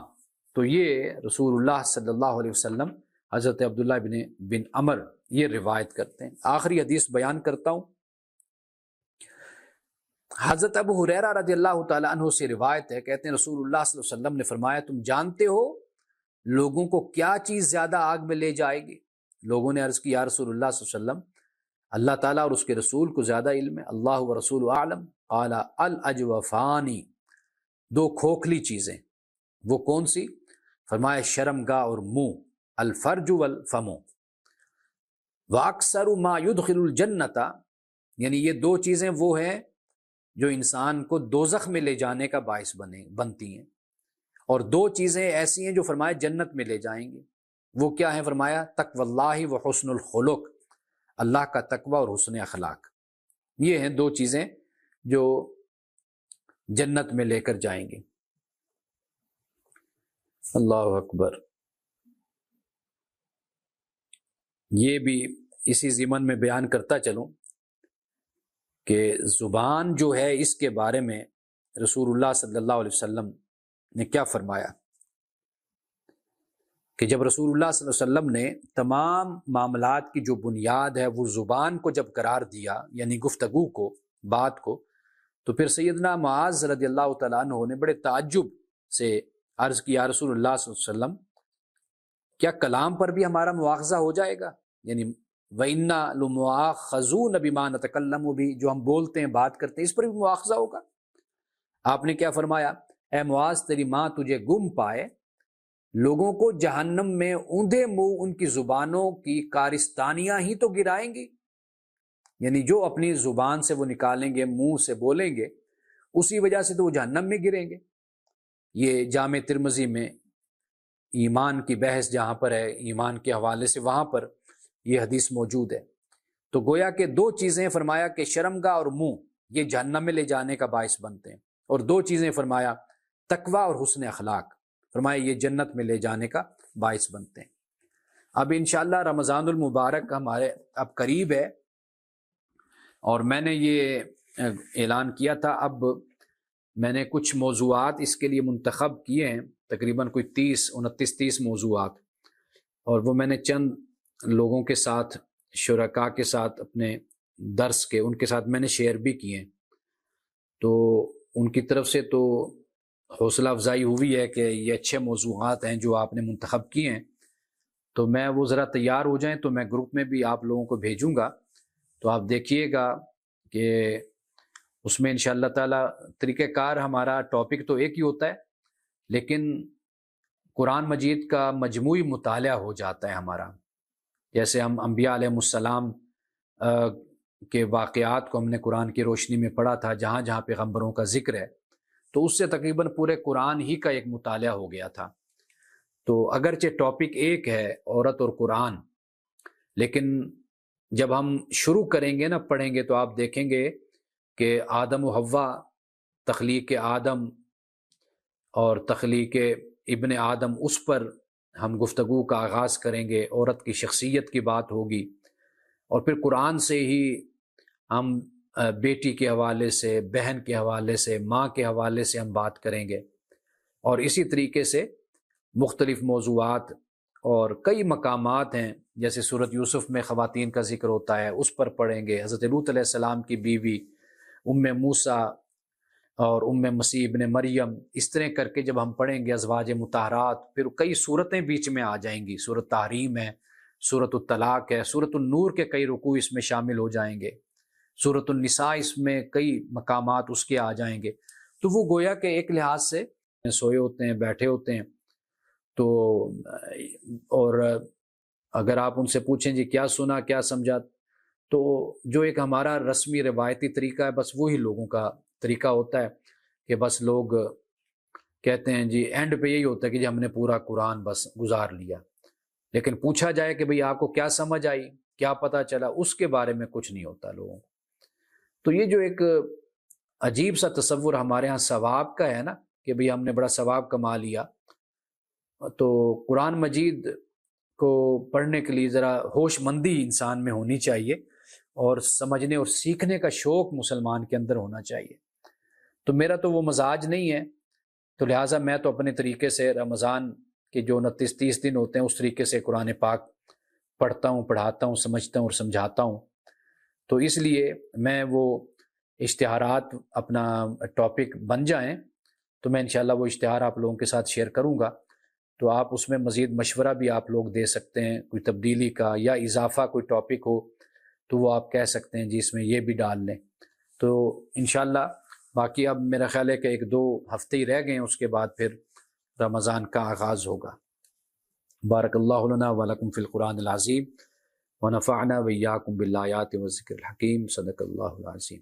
تو یہ رسول اللہ صلی اللہ علیہ وسلم حضرت عبداللہ بن عمر یہ روایت کرتے ہیں۔ آخری حدیث بیان کرتا ہوں۔ حضرت ابو ہریرہ رضی اللہ تعالی عنہ سے روایت ہے، کہتے ہیں رسول اللہ صلی اللہ علیہ وسلم نے فرمایا تم جانتے ہو لوگوں کو کیا چیز زیادہ آگ میں لے جائے گی؟ لوگوں نے عرض کی یا رسول اللہ صلی اللہ علیہ وسلم اللہ تعالیٰ اور اس کے رسول کو زیادہ علم ہے، اللہ و رسول اعلم، قال الاجوفانی، 2 کھوکھلی چیزیں۔ وہ کون سی؟ فرمایا شرمگاہ اور منہ، الفرج والفم، واکثر ما يدخل الجنت، یعنی یہ 2 چیزیں وہ ہیں جو انسان کو دوزخ میں لے جانے کا باعث بنتی ہیں، اور 2 چیزیں ایسی ہیں جو فرمایا جنت میں لے جائیں گی۔ وہ کیا ہیں؟ فرمایا تقوی اللہ و حسن الخلق، اللہ کا تقوی اور حسن اخلاق۔ یہ ہیں 2 چیزیں جو جنت میں لے کر جائیں گی۔ اللہ اکبر۔ یہ بھی اسی ضمن میں بیان کرتا چلوں کہ زبان جو ہے اس کے بارے میں رسول اللہ صلی اللہ علیہ وسلم نے کیا فرمایا کہ جب رسول اللہ صلی اللہ علیہ وسلم نے تمام معاملات کی جو بنیاد ہے وہ زبان کو جب قرار دیا، یعنی گفتگو کو، بات کو، تو پھر سیدنا معاذ رضی اللہ تعالیٰ عنہ نے بڑے تعجب سے عرض کیا رسول اللہ صلی اللہ علیہ وسلم کیا کلام پر بھی ہمارا مواخذہ ہو جائے گا؟ یعنی وَإِنَّا لَمُؤَاخَذُونَ بِمَا نَتَكَلَّمُ بِهِ، جو ہم بولتے ہیں بات کرتے ہیں اس پر بھی مواخذہ ہوگا۔ آپ نے کیا فرمایا؟ اے معاذ تیری ماں تجھے گم پائے، لوگوں کو جہنم میں اوندھے منہ ان کی زبانوں کی کارستانیاں ہی تو گرائیں گی، یعنی جو اپنی زبان سے وہ نکالیں گے، منہ سے بولیں گے، اسی وجہ سے تو وہ جہنم میں گریں گے۔ یہ جامع ترمذی میں ایمان کی بحث جہاں پر ہے، ایمان کے حوالے سے وہاں پر یہ حدیث موجود ہے۔ تو گویا کہ 2 چیزیں فرمایا کہ شرمگاہ اور منہ یہ جہنم میں لے جانے کا باعث بنتے ہیں، اور 2 چیزیں فرمایا تقوی اور حسن اخلاق، فرمایا یہ جنت میں لے جانے کا باعث بنتے ہیں۔ اب انشاءاللہ رمضان المبارک ہمارے اب قریب ہے، اور میں نے یہ اعلان کیا تھا، اب میں نے کچھ موضوعات اس کے لیے منتخب کیے ہیں، تقریباً کوئی 29-30 موضوعات، اور وہ میں نے چند لوگوں کے ساتھ، شرکاء کے ساتھ، اپنے درس کے ان کے ساتھ میں نے شیئر بھی کیے ہیں۔ تو ان کی طرف سے تو حوصلہ افزائی ہوئی ہے کہ یہ اچھے موضوعات ہیں جو آپ نے منتخب کیے ہیں، تو میں وہ ذرا تیار ہو جائیں تو میں گروپ میں بھی آپ لوگوں کو بھیجوں گا، تو آپ دیکھیے گا کہ اس میں انشاءاللہ تعالی طریقہ کار، ہمارا ٹاپک تو ایک ہی ہوتا ہے، لیکن قرآن مجید کا مجموعی مطالعہ ہو جاتا ہے ہمارا۔ جیسے ہم انبیاء علیہ السلام کے واقعات کو ہم نے قرآن کی روشنی میں پڑھا تھا، جہاں جہاں پیغمبروں کا ذکر ہے، تو اس سے تقریباً پورے قرآن ہی کا ایک مطالعہ ہو گیا تھا۔ تو اگرچہ ٹاپک ایک ہے، عورت اور قرآن، لیکن جب ہم شروع کریں گے نا، پڑھیں گے، تو آپ دیکھیں گے کہ آدم و حوا، تخلیق آدم اور تخلیق ابن آدم، اس پر ہم گفتگو کا آغاز کریں گے، عورت کی شخصیت کی بات ہوگی، اور پھر قرآن سے ہی ہم بیٹی کے حوالے سے، بہن کے حوالے سے، ماں کے حوالے سے ہم بات کریں گے، اور اسی طریقے سے مختلف موضوعات اور کئی مقامات ہیں، جیسے سورۃ یوسف میں خواتین کا ذکر ہوتا ہے، اس پر پڑھیں گے۔ حضرت لوط علیہ السلام کی بیوی ام موسیٰ اور ام مسیح ابن مریم، اس طرح کر کے جب ہم پڑھیں گے ازواج مطہرات، پھر کئی صورتیں بیچ میں آ جائیں گی، سورۃ تحریم ہے، سورۃ الطلاق ہے، سورۃ النور کے کئی رکوع اس میں شامل ہو جائیں گے، سورۃ النساء اس میں کئی مقامات اس کے آ جائیں گے۔ تو وہ گویا کہ ایک لحاظ سے سوئے ہوتے ہیں، بیٹھے ہوتے ہیں، تو اور اگر آپ ان سے پوچھیں جی کیا سنا، کیا سمجھا، تو جو ایک ہمارا رسمی روایتی طریقہ ہے، بس وہی لوگوں کا طریقہ ہوتا ہے کہ بس لوگ کہتے ہیں جی، اینڈ پہ یہی ہوتا ہے کہ جی ہم نے پورا قرآن بس گزار لیا، لیکن پوچھا جائے کہ بھئی آپ کو کیا سمجھ آئی، کیا پتہ چلا، اس کے بارے میں کچھ نہیں ہوتا لوگوں کو۔ تو یہ جو ایک عجیب سا تصور ہمارے ہاں ثواب کا ہے نا، کہ بھئی ہم نے بڑا ثواب کما لیا، تو قرآن مجید کو پڑھنے کے لیے ذرا ہوش مندی انسان میں ہونی چاہیے، اور سمجھنے اور سیکھنے کا شوق مسلمان کے اندر ہونا چاہیے۔ تو میرا تو وہ مزاج نہیں ہے، تو لہٰذا میں تو اپنے طریقے سے رمضان کے جو 29-30 دن ہوتے ہیں، اس طریقے سے قرآن پاک پڑھتا ہوں، پڑھاتا ہوں، سمجھتا ہوں اور سمجھاتا ہوں۔ تو اس لیے میں وہ اشتہارات اپنا ٹاپک بن جائیں تو میں انشاءاللہ وہ اشتہار آپ لوگوں کے ساتھ شیئر کروں گا، تو آپ اس میں مزید مشورہ بھی آپ لوگ دے سکتے ہیں، کوئی تبدیلی کا یا اضافہ کوئی ٹاپک ہو تو وہ آپ کہہ سکتے ہیں جی اس میں یہ بھی ڈال لیں۔ تو انشاءاللہ باقی اب میرا خیال ہے کہ 1-2 ہفتے ہی رہ گئے ہیں، اس کے بعد پھر رمضان کا آغاز ہوگا۔ بارک اللہ لنا ولکم فی القرآن العظیم ونفعنا وإیاکم بالآیات والذکر الحکیم، صدق اللہ العظیم۔